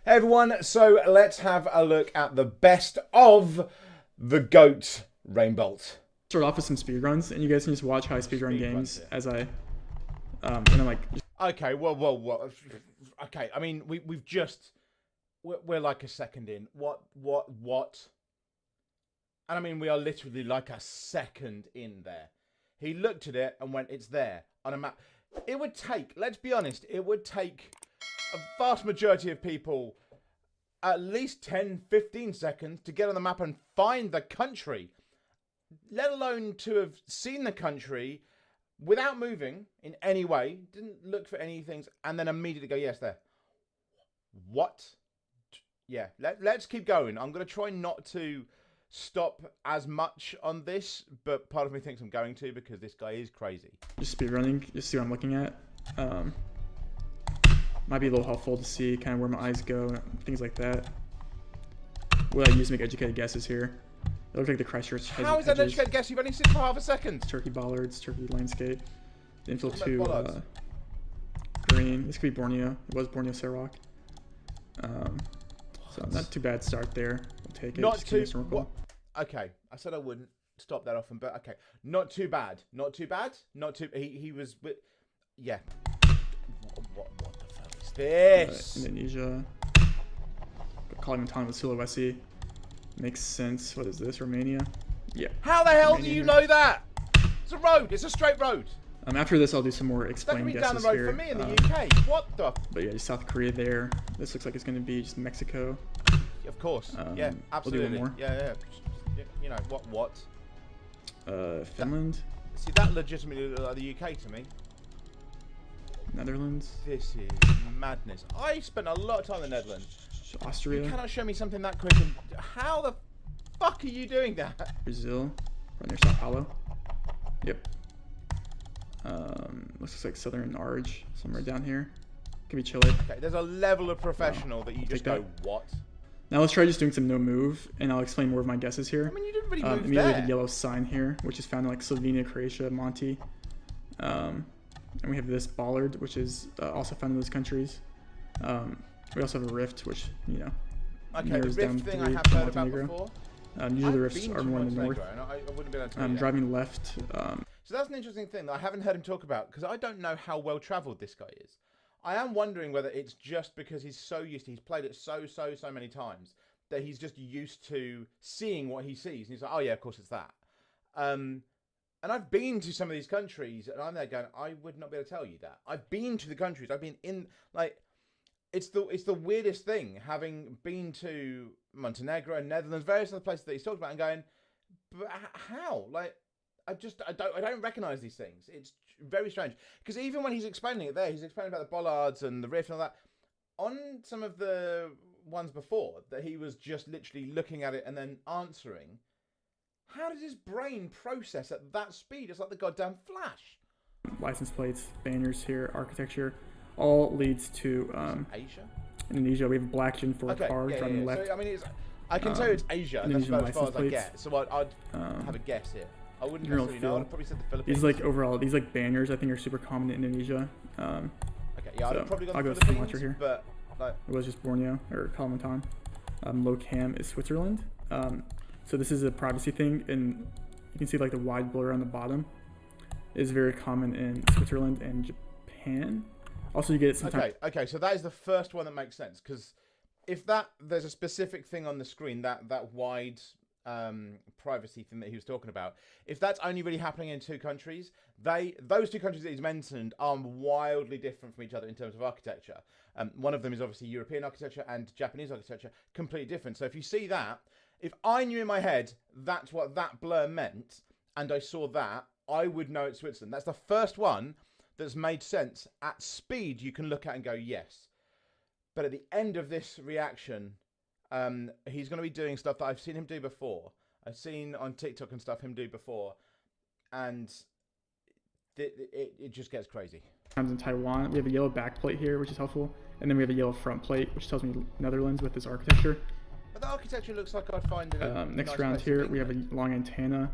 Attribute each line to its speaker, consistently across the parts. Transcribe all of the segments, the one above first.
Speaker 1: Hey everyone, so let's have a look at the best of the GOAT Rainbolt.
Speaker 2: Start off with some speedruns, and you guys can just watch how I speedrun games as I, and I'm like...
Speaker 1: Okay, okay, I mean, we're like a second in. What? And I mean, we are literally like a second in there. He looked at it and went, it's there on a map. It would take, let's be honest, it would take a vast majority of people at least 10, 15 seconds to get on the map and find the country, let alone to have seen the country without moving in any way, didn't look for any things, and then immediately go, yes, there. What? Yeah, let's keep going. I'm going to try not to stop as much on this, but part of me thinks I'm going to because this guy is crazy.
Speaker 2: Just speedrunning, just see what I'm looking at. Might be a little helpful to see kind of where my eyes go, things like that. What I use to make educated guesses here. It looks like the Christchurch hedges.
Speaker 1: How is that an educated guess? You've only seen for half a second.
Speaker 2: Turkey bollards, turkey landscape. The infill 2, green. This could be Borneo. It was Borneo Sarawak. So not too bad start there. We'll take it.
Speaker 1: Not too. Okay, I said I wouldn't stop that often, but okay, not too bad. Not too bad. Not too. He was. Yeah. What the fuck is this?
Speaker 2: Indonesia. Kalimantan with Sulawesi. Makes sense. What is this? Romania? Yeah.
Speaker 1: How the hell do you know that? It's a road. It's a straight road.
Speaker 2: After this, I'll do some more explain guesses
Speaker 1: down the road
Speaker 2: here.
Speaker 1: For me in the UK. What the?
Speaker 2: But yeah, South Korea there. This looks like it's going to be just Mexico.
Speaker 1: Of course. Yeah, absolutely.
Speaker 2: We'll do one more.
Speaker 1: Yeah. You know what?
Speaker 2: Finland.
Speaker 1: See, that legitimately looks like the UK to me.
Speaker 2: Netherlands.
Speaker 1: This is madness. I spent a lot of time in the Netherlands.
Speaker 2: Austria.
Speaker 1: You cannot show me something that quick. And how the fuck are you doing that?
Speaker 2: Brazil. Right near Sao Paulo. Yep. Looks like Southern Arge, somewhere down here. Could be Chile.
Speaker 1: Okay, there's a level of professional that you just go, what?
Speaker 2: Now let's try just doing some no move, and I'll explain more of my guesses here.
Speaker 1: I mean, you didn't really move
Speaker 2: immediately
Speaker 1: there.
Speaker 2: the yellow sign here, which is found in like Slovenia, Croatia, Monte. And we have this bollard, which is also found in those countries. We also have a rift, which, you know,
Speaker 1: okay, the rift thing I have heard about before.
Speaker 2: Usually the rifts are more in the north.
Speaker 1: I wouldn't be able to tell you
Speaker 2: driving left.
Speaker 1: So that's an interesting thing that I haven't heard him talk about because I don't know how well traveled this guy is. I am wondering whether it's just because he's so used to, he's played it so many times that he's just used to seeing what he sees. And he's like, oh yeah, of course it's that. And I've been to some of these countries and I'm there going, I would not be able to tell you that. I've been to the countries. I've been in, like, it's the weirdest thing having been to Montenegro, Netherlands, various other places that he's talked about and going, but how? Like, I don't recognize these things. It's very strange because even when he's explaining it there, he's explaining about the bollards and the rift and all that. On some of the ones before that, he was just literally looking at it and then answering. How does his brain process at that speed? It's like the goddamn Flash.
Speaker 2: License plates, banners here, architecture, all leads to
Speaker 1: Asia.
Speaker 2: Indonesia. We have a black Gen 4 car driving left.
Speaker 1: So, I mean, I can tell you it's Asia, and that's about as far as I get. So I'd have a guess here. I wouldn't necessarily know. I'd probably said the Philippines.
Speaker 2: These like overall, these like banners I think are super common in Indonesia.
Speaker 1: Okay, yeah, I'd probably go
Speaker 2: I'll
Speaker 1: the
Speaker 2: go
Speaker 1: Philippines,
Speaker 2: here.
Speaker 1: But like,
Speaker 2: it was just Borneo or Kalimantan. Low cam is Switzerland. So this is a privacy thing, and you can see like the wide blur on the bottom is very common in Switzerland and Japan. Also, you get it sometimes.
Speaker 1: Okay, so that is the first one that makes sense because if there's a specific thing on the screen that wide privacy thing that he was talking about. If that's only really happening in two countries, those two countries that he's mentioned are wildly different from each other in terms of architecture. One of them is obviously European architecture and Japanese architecture, completely different. So if you see that, if I knew in my head that's what that blur meant, and I saw that, I would know it's Switzerland. That's the first one that's made sense. At speed, you can look at and go, yes. But at the end of this reaction, he's going to be doing stuff that I've seen him do before. I've seen on TikTok and stuff him do before. And it just gets crazy.
Speaker 2: In Taiwan, we have a yellow back plate here, which is helpful. And then we have a yellow front plate, which tells me Netherlands with this architecture.
Speaker 1: But the architecture looks like I'd find it.
Speaker 2: Next round here, we have a long antenna.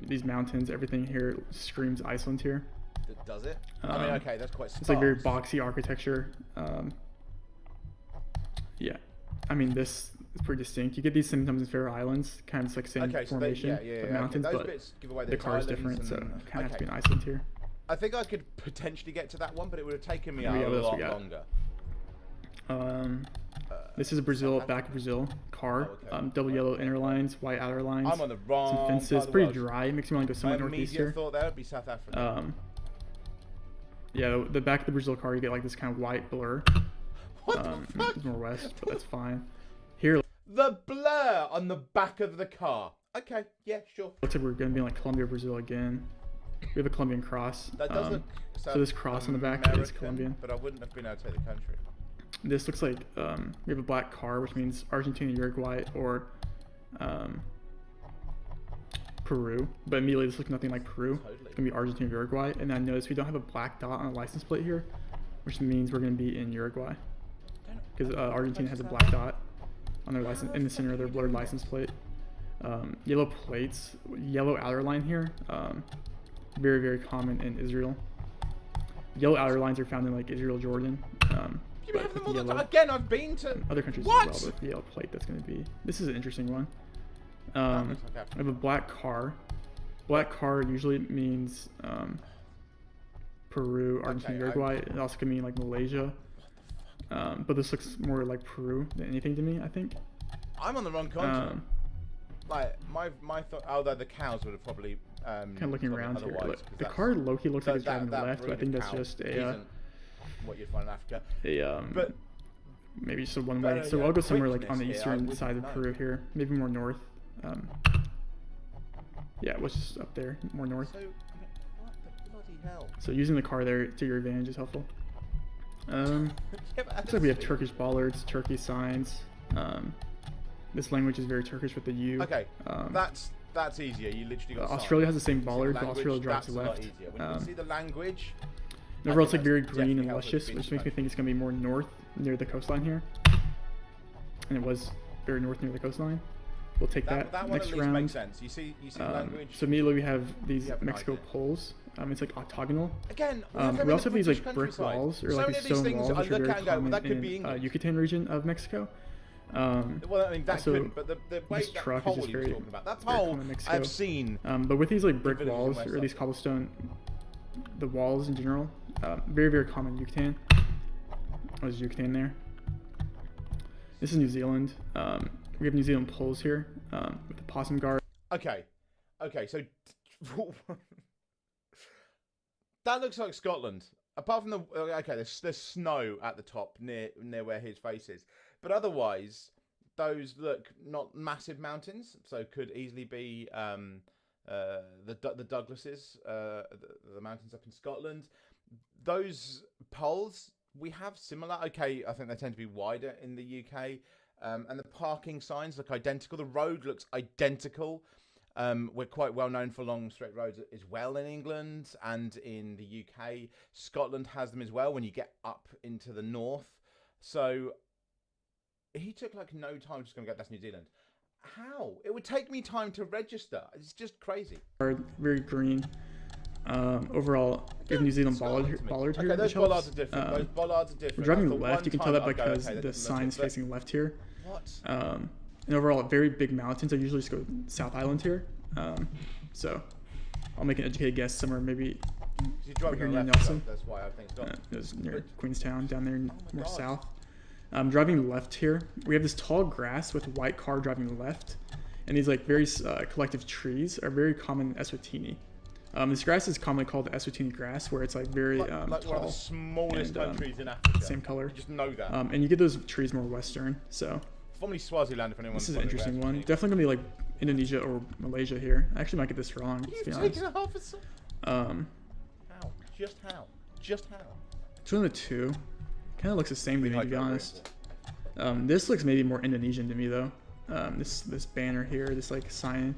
Speaker 2: These mountains, everything here screams Iceland here.
Speaker 1: Does it? I mean, okay, that's quite sparse.
Speaker 2: It's like very boxy architecture. Yeah, I mean this is pretty distinct. You get these sometimes in Faroe Islands, kind of like same
Speaker 1: Okay, so
Speaker 2: formation
Speaker 1: okay,
Speaker 2: mountains,
Speaker 1: those
Speaker 2: but
Speaker 1: bits give away
Speaker 2: the car is different, so kind of has to be an Iceland here.
Speaker 1: I think I could potentially get to that one, but it would have taken me a
Speaker 2: what else
Speaker 1: lot
Speaker 2: we got?
Speaker 1: longer.
Speaker 2: This is a Brazil, back of Brazil car. Double yellow inner lines, white outer lines.
Speaker 1: I'm on the wrong
Speaker 2: some fences.
Speaker 1: part of the
Speaker 2: Pretty
Speaker 1: world.
Speaker 2: dry. It makes me want to go somewhere
Speaker 1: My
Speaker 2: northeast
Speaker 1: immediate
Speaker 2: here.
Speaker 1: thought there would be South Africa.
Speaker 2: Yeah, the back of the Brazil car, you get like this kind of white blur.
Speaker 1: What the fuck?
Speaker 2: It's more west, but that's fine. Here,
Speaker 1: The blur on the back of the car. Okay, yeah, sure.
Speaker 2: looks like we're going to be in like Colombia, Brazil again. We have a Colombian cross.
Speaker 1: That does look
Speaker 2: so this cross on the back is Colombian.
Speaker 1: But I wouldn't have been able to take the country.
Speaker 2: This looks like we have a black car, which means Argentina, Uruguay, or Peru. But immediately this looks nothing like Peru.
Speaker 1: Totally.
Speaker 2: It's going to be Argentina, Uruguay. And I notice we don't have a black dot on a license plate here, which means we're going to be in Uruguay. Because Argentina has a black dot on their license in the center of their blurred license plate. Yellow plates, yellow outer line here. Very, very common in Israel. Yellow outer lines are found in like Israel, Jordan.
Speaker 1: You have them all the time. Again, I've been to
Speaker 2: other countries
Speaker 1: what?
Speaker 2: as well, but the yellow plate that's going to be. This is an interesting one.
Speaker 1: Looks like
Speaker 2: I have a black car. Black car usually means Peru, Argentina, Uruguay. It also can mean like Malaysia. But this looks more like Peru than anything to me, I think.
Speaker 1: I'm on the wrong continent. Like my thought, although the cows would have probably
Speaker 2: kind of looking around here. The car low-key looks like it's driving left, but I think that's just a
Speaker 1: what you'd find in Africa.
Speaker 2: But maybe just a one-way. So I'll go somewhere like on the eastern side of Peru here, maybe more north. Yeah, it was just up there, more north.
Speaker 1: So, what the bloody hell?
Speaker 2: So using the car there to your advantage is helpful. Looks like we have Turkish bollards, Turkey signs. This language is very Turkish with the U.
Speaker 1: Okay, that's easier. You literally got
Speaker 2: Australia has the same bollard, but Australia drives left.
Speaker 1: When you see the language,
Speaker 2: overall, it's like very green and luscious, which makes me think it's going to be more north near the coastline here. And it was very north near the coastline. We'll take that
Speaker 1: one
Speaker 2: next
Speaker 1: at least
Speaker 2: round.
Speaker 1: makes sense. You see the language.
Speaker 2: So immediately we have these Mexico poles. It's like octagonal.
Speaker 1: Again,
Speaker 2: we also have these like brick walls or like these stone walls, which are very common in Yucatan region of Mexico.
Speaker 1: Well, I mean that couldn't, but the way
Speaker 2: this
Speaker 1: that
Speaker 2: truck
Speaker 1: pole
Speaker 2: is just
Speaker 1: you were
Speaker 2: very,
Speaker 1: talking about, that pole I've seen.
Speaker 2: But with these like brick walls or these cobblestone, the walls in general, very, very common in Yucatan. There's Yucatan there. This is New Zealand. We have New Zealand poles here with the possum guard.
Speaker 1: Okay, so that looks like Scotland. Apart from there's snow at the top near where his face is, but otherwise those look not massive mountains, so could easily be the Douglases, the mountains up in Scotland. Those poles we have similar. Okay, I think they tend to be wider in the UK. And the parking signs look identical. The road looks identical. We're quite well known for long straight roads as well in England and in the UK. Scotland has them as well when you get up into the north. So he took like no time to go and get that's New Zealand. How? It would take me time to register. It's just crazy.
Speaker 2: Very green. Overall, we have New Zealand bollard here.
Speaker 1: Okay, those bollards are different.
Speaker 2: We're driving left. You can tell that because the sign's facing left here.
Speaker 1: What?
Speaker 2: And overall, very big mountains. I usually just go South Island here. So I'll make an educated guess somewhere maybe over here near Nelson.
Speaker 1: That's why I think
Speaker 2: it was near Queenstown, down there more south. Driving left here, we have this tall grass with a white car driving left, and these like very collective trees are very common in Eswatini. This grass is commonly called the Eswatini grass, where it's like very
Speaker 1: like
Speaker 2: tall.
Speaker 1: One of the smallest countries in Africa.
Speaker 2: Same color.
Speaker 1: You just know that.
Speaker 2: And you get those trees more western. So
Speaker 1: formerly Swaziland, if anyone.
Speaker 2: This is an interesting one. Definitely gonna be like Indonesia or Malaysia here. I actually might get this wrong.
Speaker 1: You've taken a half a second. How? Just how?
Speaker 2: It's one of the two. Kind of looks the same to me, to be honest. This looks maybe more Indonesian to me though. This banner here, this like sign.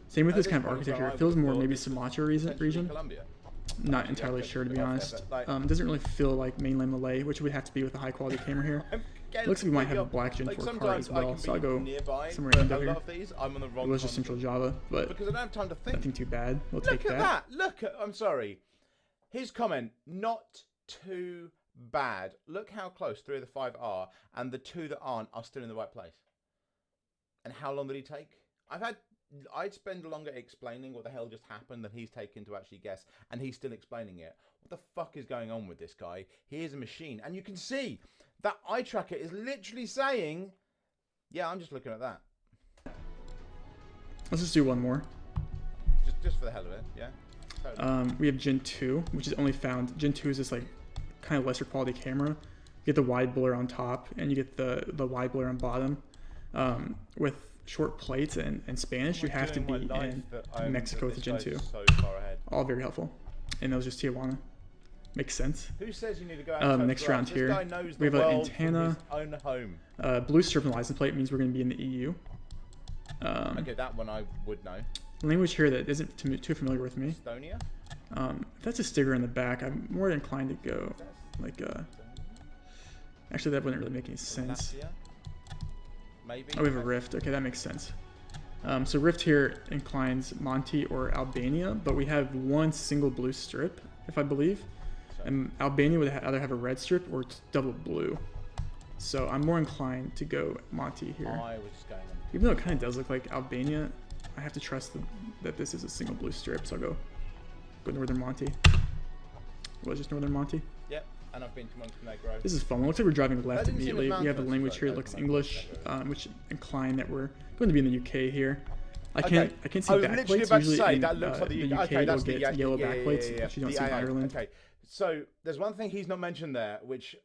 Speaker 2: Same with this kind of architecture. It feels more maybe Sumatra region. Not entirely sure, to be honest. It doesn't really feel like mainland Malay, which would have to be with a high quality camera here. Looks like we might have a black Gen 4 car as well, so I'll go somewhere in Indo here. It was just Central Java, but
Speaker 1: because I don't have time to think.
Speaker 2: Nothing too bad. We'll take that.
Speaker 1: Look at that. I'm sorry. His comment, not too bad. Look how close 3 of the 5 are, and the 2 that aren't are still in the right place. And how long did he take? I'd spend longer explaining what the hell just happened than he's taken to actually guess, and he's still explaining it. What the fuck is going on with this guy? He is a machine, and you can see that eye tracker is literally saying, yeah, I'm just looking at that.
Speaker 2: Let's just do one more.
Speaker 1: Just for the hell of it, yeah. Totally.
Speaker 2: We have Gen 2, which is only found. Gen 2 is this like kind of lesser quality camera. You get the wide blur on top, and you get the wide blur on bottom. With short plates and Spanish, you have to be in Mexico with the Gen 2.
Speaker 1: So far ahead.
Speaker 2: All very helpful. And that was just Tijuana. Makes sense.
Speaker 1: Who says you need to go out
Speaker 2: next round here, we have an antenna.
Speaker 1: Own home.
Speaker 2: Blue strip and license plate means we're going to be in the EU.
Speaker 1: Okay, that one I would know.
Speaker 2: Language here that isn't too familiar with me.
Speaker 1: Estonia?
Speaker 2: If that's a sticker in the back, I'm more inclined to go like actually that wouldn't really make any sense.
Speaker 1: Latvia? Maybe.
Speaker 2: Oh, we have a rift. Okay, that makes sense. So rift here inclines Monty or Albania, but we have one single blue strip, if I believe. And Albania would either have a red strip or it's double blue. So I'm more inclined to go Monty here.
Speaker 1: I was just going on.
Speaker 2: Even though it kind of does look like Albania, I have to trust that this is a single blue strip, so I'll go Northern Monty. It was just Northern Monty.
Speaker 1: Yep, and I've been to Montenegro.
Speaker 2: This is fun. It looks like we're driving left immediately. We have a language here that
Speaker 1: like
Speaker 2: looks English, which incline that we're going to be in the UK here. I can't see backplates. Usually
Speaker 1: that looks like
Speaker 2: the UK
Speaker 1: okay, that's
Speaker 2: will get yellow backplates, which you don't see in Ireland.
Speaker 1: Okay, so there's one thing he's not mentioned there, which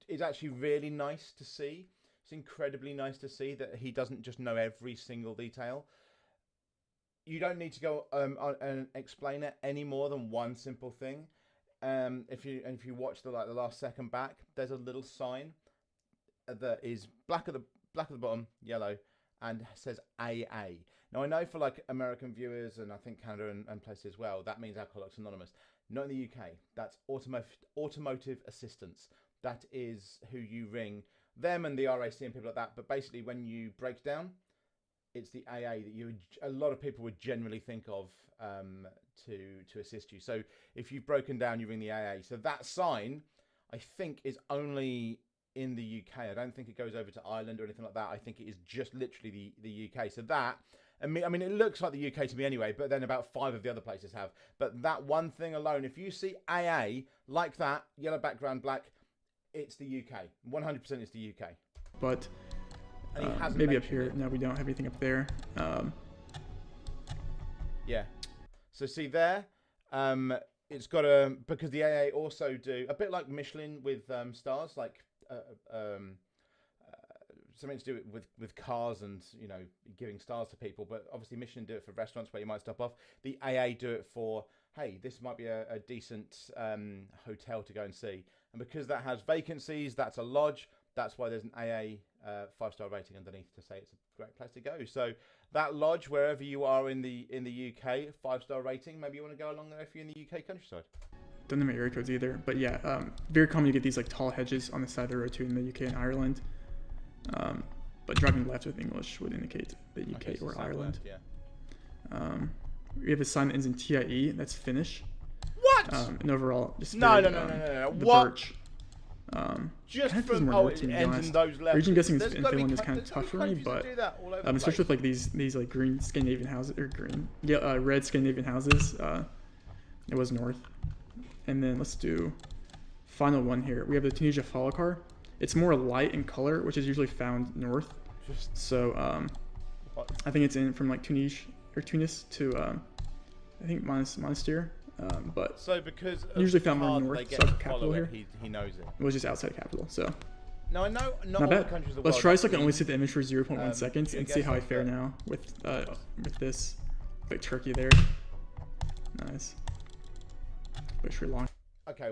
Speaker 1: is actually really nice to see. It's incredibly nice to see that he doesn't just know every single detail. You don't need to go and explain it any more than one simple thing. If you watch the last second back, there's a little sign that is black at the bottom, yellow, and says AA. Now I know for like American viewers and I think Canada and places as well, that means Alcoholics Anonymous. Not in the UK. That's automotive assistance. That is who you ring. Them and the RAC and people like that. But basically, when you break down, it's the AA that a lot of people would generally think of to assist you. So if you've broken down, you ring the AA. So that sign, I think, is only in the UK. I don't think it goes over to Ireland or anything like that. I think it is just literally the UK. So that, I mean, it looks like the UK to me anyway, but then about 5 of the other places have. But that one thing alone, if you see AA like that, yellow background, black, it's the UK. 100% it's the UK.
Speaker 2: But maybe up here, no, we don't have anything up there.
Speaker 1: Yeah. So see there, it's got because the AA also do a bit like Michelin with stars, like something to do with cars and, you know, giving stars to people. But obviously Michelin do it for restaurants where you might stop off. The AA do it for, hey, this might be a decent hotel to go and see. And because that has vacancies, that's a lodge. That's why there's an AA 5-star rating underneath to say it's a great place to go. So that lodge, wherever you are in the UK, 5-star rating, maybe you want to go along there if you're in the UK countryside.
Speaker 2: Don't know my area codes either, but yeah, very common to get these like tall hedges on the side of the road too in the UK and Ireland. But driving left with English would indicate the UK
Speaker 1: okay, so
Speaker 2: or Ireland.
Speaker 1: Left, yeah.
Speaker 2: We have a sign that ends in TIE. That's Finnish.
Speaker 1: What?
Speaker 2: And overall, just
Speaker 1: no.
Speaker 2: The
Speaker 1: What?
Speaker 2: birch.
Speaker 1: Just
Speaker 2: from
Speaker 1: from
Speaker 2: it
Speaker 1: ends in those letters.
Speaker 2: Region guessing in Finland is kind of tough for me, but
Speaker 1: especially
Speaker 2: especially with like these like green Scandinavian houses or red Scandinavian houses. It was north, and then let's do final one here. We have the Tunisia Falakar. It's more light in color, which is usually found north. So I think it's in from like Tunis to I think Monastir. But
Speaker 1: so because
Speaker 2: usually found more north, so capital here.
Speaker 1: He knows it.
Speaker 2: It was just outside capital, so.
Speaker 1: Now I know not all
Speaker 2: bad.
Speaker 1: the countries of the
Speaker 2: Let's
Speaker 1: world
Speaker 2: try so I can only see the image for 0.1 seconds and see how I
Speaker 1: Geoguessr
Speaker 2: fare now with this. Like Turkey there. Nice. But Sri Lanka.
Speaker 1: Okay,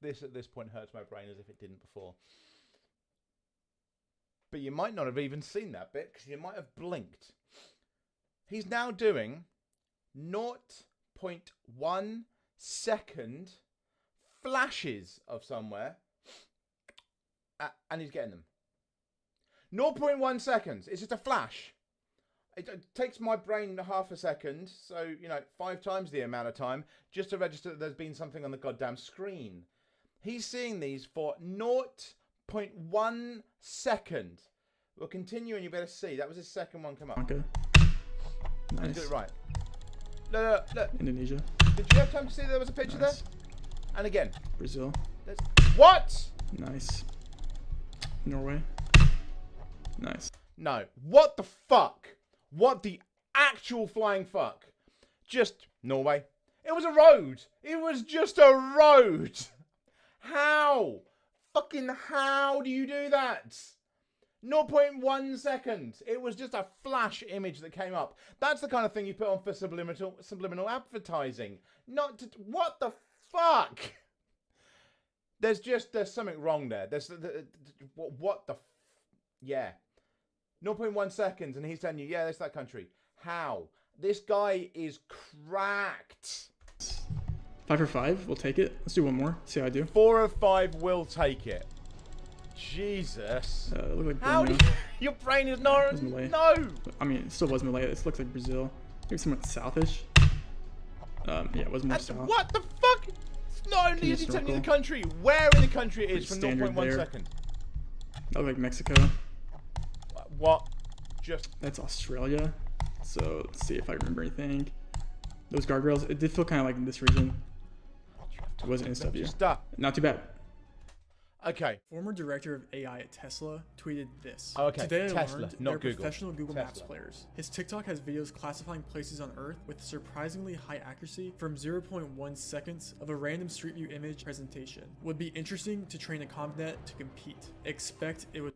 Speaker 1: this at this point hurts my brain as if it didn't before. But you might not have even seen that bit because you might have blinked. He's now doing 0.1 second flashes of somewhere, and he's getting them. 0.1 seconds. It's just a flash. It takes my brain half a second, so, 5 times the amount of time, just to register that there's been something on the goddamn screen. He's seeing these for 0.1 second. We'll continue and you better see. That was his second one come up.
Speaker 2: Okay.
Speaker 1: Nice.
Speaker 2: Nice.
Speaker 1: Get it right. Look.
Speaker 2: Indonesia.
Speaker 1: Did you have time to see there was a picture
Speaker 2: Nice.
Speaker 1: there? And again.
Speaker 2: Brazil.
Speaker 1: What?
Speaker 2: Nice. Norway. Nice.
Speaker 1: No. What the fuck? What the actual flying fuck? Just Norway. It was a road. It was just a road. How? Fucking how do you do that? 0.1 second. It was just a flash image that came up. That's the kind of thing you put on for subliminal advertising. Not to, what the fuck? There's something wrong there. What the yeah. 0.1 seconds and he's telling you, yeah, that's that country. How? This guy is cracked.
Speaker 2: 5 for 5. We'll take it. Let's do one more. See how I do.
Speaker 1: 4 of 5 will take it. Jesus.
Speaker 2: Look like
Speaker 1: How do
Speaker 2: Borneo.
Speaker 1: your brain is not...
Speaker 2: It was Malay.
Speaker 1: No.
Speaker 2: I mean, it still was Malay. This looks like Brazil. Maybe somewhat southish. Yeah, it was more south.
Speaker 1: What the fuck? It's not only is he telling you the country, where in the country it is for
Speaker 2: Pretty
Speaker 1: 0.1
Speaker 2: standard
Speaker 1: second.
Speaker 2: That looked like Mexico.
Speaker 1: What? Just...
Speaker 2: That's Australia. So let's see if I remember anything. Those guardrails, it did feel kind of like in this region. It wasn't SW.
Speaker 1: Just stop.
Speaker 2: Not too bad.
Speaker 1: Okay.
Speaker 2: Former director of AI at Tesla tweeted this.
Speaker 1: Oh, okay.
Speaker 2: Today I
Speaker 1: Tesla,
Speaker 2: learned
Speaker 1: not
Speaker 2: they're
Speaker 1: Google.
Speaker 2: professional Google Maps
Speaker 1: Tesla.
Speaker 2: players. His TikTok has videos classifying places on Earth with surprisingly high accuracy from 0.1 seconds of a random Street View image presentation. Would be interesting to train a CompNet to compete. Expect it would...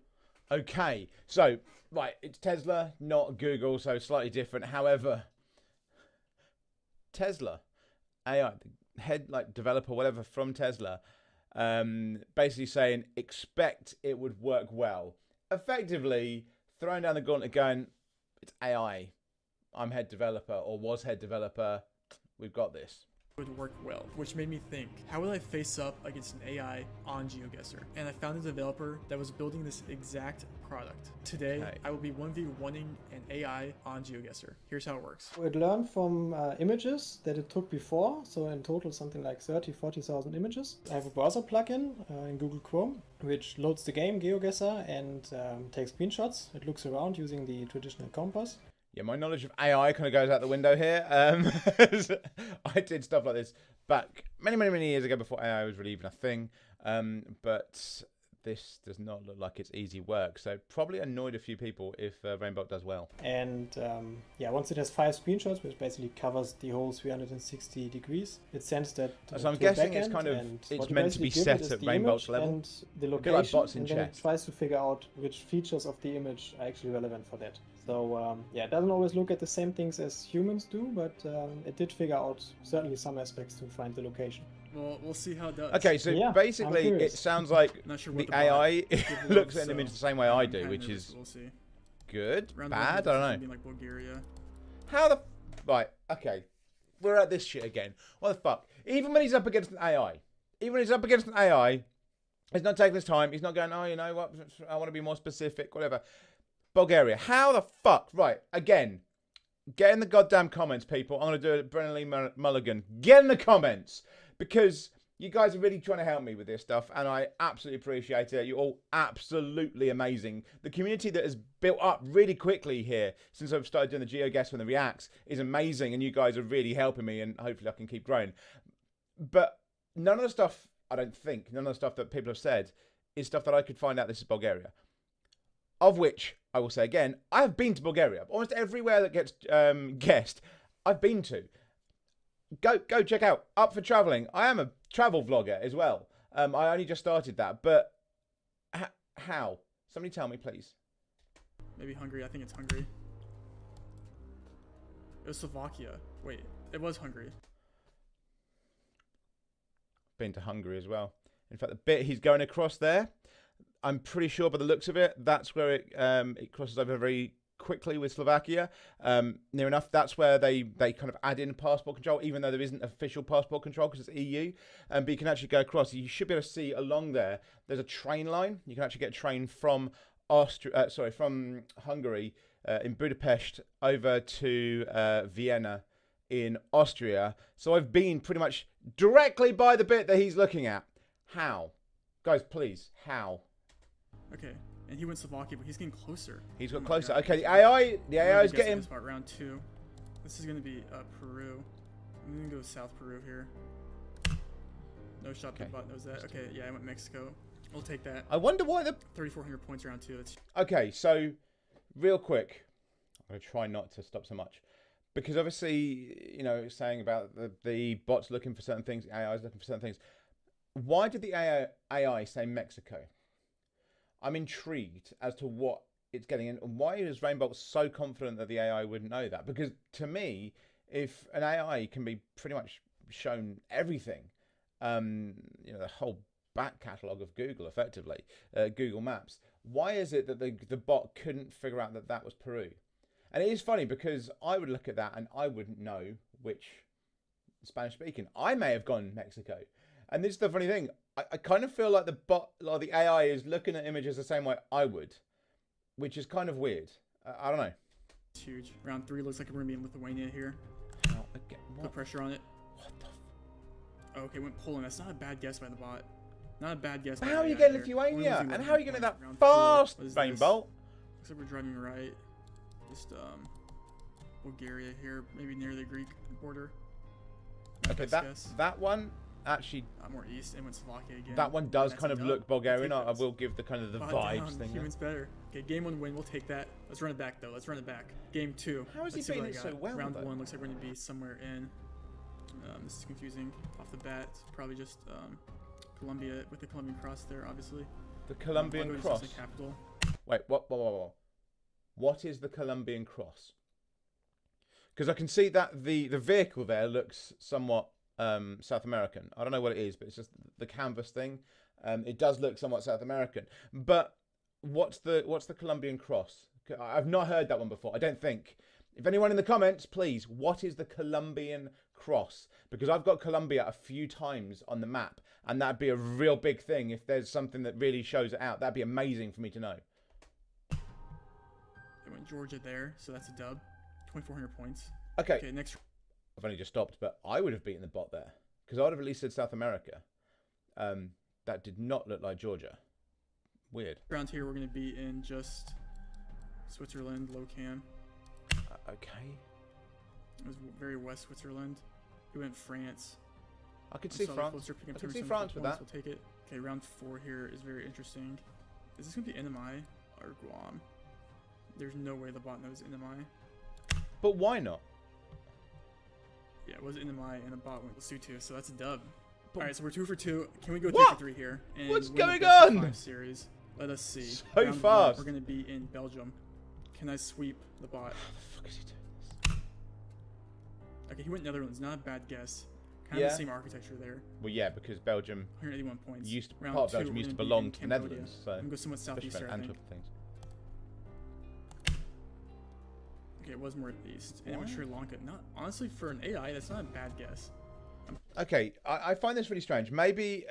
Speaker 1: Okay. So, right, it's Tesla, not Google, so slightly different. However, Tesla, AI, the head developer, whatever, from Tesla, basically saying expect it would work well. Effectively throwing down the gauntlet going, it's AI. I'm head developer or was head developer. We've got this.
Speaker 2: Would work well, which made me think, how would I face up against an AI on Geoguessr? And I found a developer that was building this exact product. Today, I will be 1v1ing an AI on Geoguessr. Here's how it works.
Speaker 3: It learned from images that it took before, so in total something like 40,000 images. I have a browser plugin in Google Chrome, which loads the game Geoguessr and takes screenshots. It looks around using the traditional compass.
Speaker 1: Yeah, my knowledge of AI kind of goes out the window here. I did stuff like this back many years ago before AI was really even a thing. But this does not look like it's easy work. So probably annoyed a few people if Rainbow does well.
Speaker 3: And yeah, once it has 5 screenshots, which basically covers the whole 360 degrees, it sends that
Speaker 1: So I'm
Speaker 3: to the
Speaker 1: guessing it's
Speaker 3: backend,
Speaker 1: kind of,
Speaker 3: and
Speaker 1: it's
Speaker 3: what you
Speaker 1: meant to be
Speaker 3: basically give it
Speaker 1: set
Speaker 3: is
Speaker 1: at
Speaker 3: the
Speaker 1: Rainbow's
Speaker 3: image
Speaker 1: level.
Speaker 3: and the
Speaker 1: bit
Speaker 3: location,
Speaker 1: like bots in
Speaker 3: and then
Speaker 1: chess.
Speaker 3: it tries to figure out which features of the image are actually relevant for that. So yeah, it doesn't always look at the same things as humans do, but it did figure out certainly some aspects to find the location.
Speaker 2: Well, we'll see how it does.
Speaker 1: Okay, so
Speaker 3: Yeah,
Speaker 1: basically
Speaker 3: I'm
Speaker 1: it
Speaker 3: curious.
Speaker 1: sounds like
Speaker 2: Not sure what
Speaker 1: the
Speaker 2: the
Speaker 1: AI
Speaker 2: bot
Speaker 1: looks at an
Speaker 2: so
Speaker 1: image the same way I
Speaker 2: I'm
Speaker 1: do,
Speaker 2: kinda
Speaker 1: which
Speaker 2: nervous,
Speaker 1: is
Speaker 2: we'll see.
Speaker 1: good,
Speaker 2: Round the
Speaker 1: bad, I
Speaker 2: world,
Speaker 1: don't know.
Speaker 2: being like Bulgaria.
Speaker 1: How the... Right, okay. We're at this shit again. What the fuck? Even when he's up against an AI, he's not taking his time. He's not going, oh, you know what? I want to be more specific, whatever. Bulgaria. How the fuck? Right, again. Get in the goddamn comments, people. I'm going to do it, Brennan Lee Mulligan. Get in the comments. Because you guys are really trying to help me with this stuff. And I absolutely appreciate it. You're all absolutely amazing. The community that has built up really quickly here since I've started doing the Geoguessr and the Reacts is amazing. And you guys are really helping me. And hopefully I can keep growing. But none of the stuff, I don't think, none of the stuff that people have said is stuff that I could find out this is Bulgaria. Of which, I will say again, I have been to Bulgaria. Almost everywhere that gets guessed, I've been to. Go check out Up for Traveling. I am a travel vlogger as well. I only just started that. But how? Somebody tell me, please.
Speaker 2: Maybe Hungary. I think it's Hungary. It was Slovakia. Wait, it was Hungary.
Speaker 1: Been to Hungary as well. In fact, the bit he's going across there, I'm pretty sure by the looks of it, that's where it crosses over very quickly with Slovakia. Near enough, that's where they kind of add in passport control, even though there isn't official passport control because it's EU. But you can actually go across. You should be able to see along there's a train line. You can actually get a train from from Hungary in Budapest over to Vienna in Austria. So I've been pretty much directly by the bit that he's looking at. How? Guys, please, how?
Speaker 2: Okay, and he went Slovakia, but he's getting closer.
Speaker 1: He's got
Speaker 2: Oh my
Speaker 1: closer.
Speaker 2: God.
Speaker 1: Okay, the AI is
Speaker 2: Guessing
Speaker 1: getting...
Speaker 2: this part, round 2. This is going to be Peru. I'm going to go South Peru here. No shot,
Speaker 1: Okay.
Speaker 2: the bot knows that. Okay, yeah, I went Mexico. We'll take that.
Speaker 1: I wonder why the...
Speaker 2: 3,400 points round 2. That's
Speaker 1: Okay, so real quick, I'm going to try not to stop so much. Because obviously, you know, it's saying about the bots looking for certain things, AI is looking for certain things. Why did the AI say Mexico? I'm intrigued as to what it's getting in. And why is Rainbolt so confident that the AI wouldn't know that? Because to me, if an AI can be pretty much shown everything, you know, the whole back catalogue of Google, effectively, Google Maps, why is it that the bot couldn't figure out that that was Peru? And it is funny because I would look at that and I wouldn't know which Spanish speaking. I may have gone Mexico. And this is the funny thing. I kind of feel like the bot, like the AI is looking at images the same way I would, which is kind of weird. I don't know.
Speaker 2: It's huge. Round 3 looks like we're going to be in Lithuania here.
Speaker 1: How, again,
Speaker 2: Put pressure on it.
Speaker 1: What the
Speaker 2: Oh, okay, went Poland. That's not a bad guess by the bot. Not a bad guess.
Speaker 1: How are you getting Lithuania? And how are you getting that fast, Rainbolt?
Speaker 2: Looks like we're driving right. Just Bulgaria here, maybe near the Greek border.
Speaker 1: Okay, that one actually,
Speaker 2: more east, and went Slovakia again.
Speaker 1: that one does
Speaker 2: That's
Speaker 1: kind
Speaker 2: a
Speaker 1: of
Speaker 2: dub.
Speaker 1: look Bulgarian.
Speaker 2: I'll take
Speaker 1: I
Speaker 2: those.
Speaker 1: will give the kind of the
Speaker 2: Bot
Speaker 1: vibes
Speaker 2: down.
Speaker 1: thing.
Speaker 2: Humans better. Okay, game 1 win. We'll take that. Let's run it back though. Let's run it back. Game 2.
Speaker 1: How is he
Speaker 2: Let's see what
Speaker 1: beating
Speaker 2: I
Speaker 1: it so
Speaker 2: got.
Speaker 1: well,
Speaker 2: Round
Speaker 1: though?
Speaker 2: 1 looks like we're gonna be somewhere in. This is confusing off the bat. It's probably just Colombia with the Colombian cross there, obviously.
Speaker 1: The Colombian
Speaker 2: I'll go
Speaker 1: cross.
Speaker 2: to the capital.
Speaker 1: Wait, what? What is the Colombian cross? Because I can see that the vehicle there looks somewhat South American. I don't know what it is, but it's just the canvas thing. It does look somewhat South American. But what's the Colombian cross? I've not heard that one before. I don't think. If anyone in the comments, please, what is the Colombian cross? Because I've got Colombia a few times on the map, and that'd be a real big thing if there's something that really shows it out. That'd be amazing for me to know.
Speaker 2: They went Georgia there, so that's a dub. 2,400 points.
Speaker 1: Okay,
Speaker 2: Next
Speaker 1: I've only just stopped, but I would have beaten the bot there because I would have at least said South America. That did not look like Georgia. Weird.
Speaker 2: round here, we're going to be in just Switzerland, low cam.
Speaker 1: Okay.
Speaker 2: It was very west Switzerland. We went France.
Speaker 1: I could
Speaker 2: I'm
Speaker 1: see
Speaker 2: slightly
Speaker 1: France.
Speaker 2: closer, picking up
Speaker 1: I could
Speaker 2: 200
Speaker 1: see
Speaker 2: some
Speaker 1: France with
Speaker 2: points.
Speaker 1: that.
Speaker 2: We'll take it. Okay, round 4 here is very interesting. Is this going to be NMI or Guam? There's no way the bot knows NMI.
Speaker 1: But why not?
Speaker 2: Yeah, it was NMI and the bot went Lesotho, so that's a dub. Alright, so we're 2 for 2. Can we go 3
Speaker 1: What?
Speaker 2: for 3 here? And
Speaker 1: What's
Speaker 2: win the
Speaker 1: going
Speaker 2: best of
Speaker 1: on?
Speaker 2: 5 series? Let us see.
Speaker 1: So
Speaker 2: Round 1,
Speaker 1: fast.
Speaker 2: we're going to be in Belgium. Can I sweep the bot?
Speaker 1: How the fuck is he doing this?
Speaker 2: Okay, he went Netherlands. Not a bad guess. Kind
Speaker 1: Yeah.
Speaker 2: of the same architecture there.
Speaker 1: Well, yeah, because Belgium
Speaker 2: 181 points.
Speaker 1: part of Belgium used to belong to the Netherlands, so
Speaker 2: I'm going to go somewhat
Speaker 1: especially
Speaker 2: southeast here,
Speaker 1: for
Speaker 2: I think.
Speaker 1: Antwerp things.
Speaker 2: Okay, it was more east. And it went
Speaker 1: Why?
Speaker 2: Sri Lanka. Not honestly, for an AI, that's not a bad guess.
Speaker 1: Okay, I find this really strange. Maybe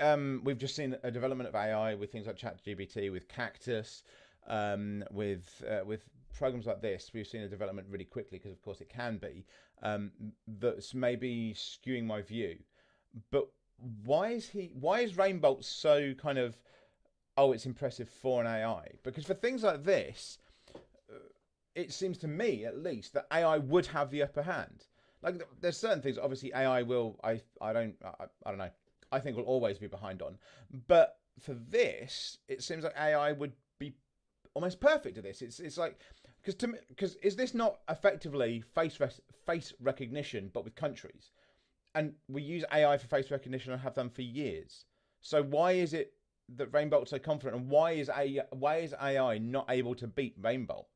Speaker 1: we've just seen a development of AI with things like ChatGPT, with Cactus, with programs like this. We've seen a development really quickly because, of course, it can be. That's maybe skewing my view. But why is Rainbolt so kind of, oh, it's impressive for an AI? Because for things like this, it seems to me, at least, that AI would have the upper hand. Like, there's certain things, obviously, AI will, I don't know, I think will always be behind on. But for this, it seems like AI would be almost perfect at this. It's like, because is this not effectively face recognition, but with countries? And we use AI for face recognition and have done for years. So why is it that Rainbolt's so confident, and why is AI not able to beat Rainbolt?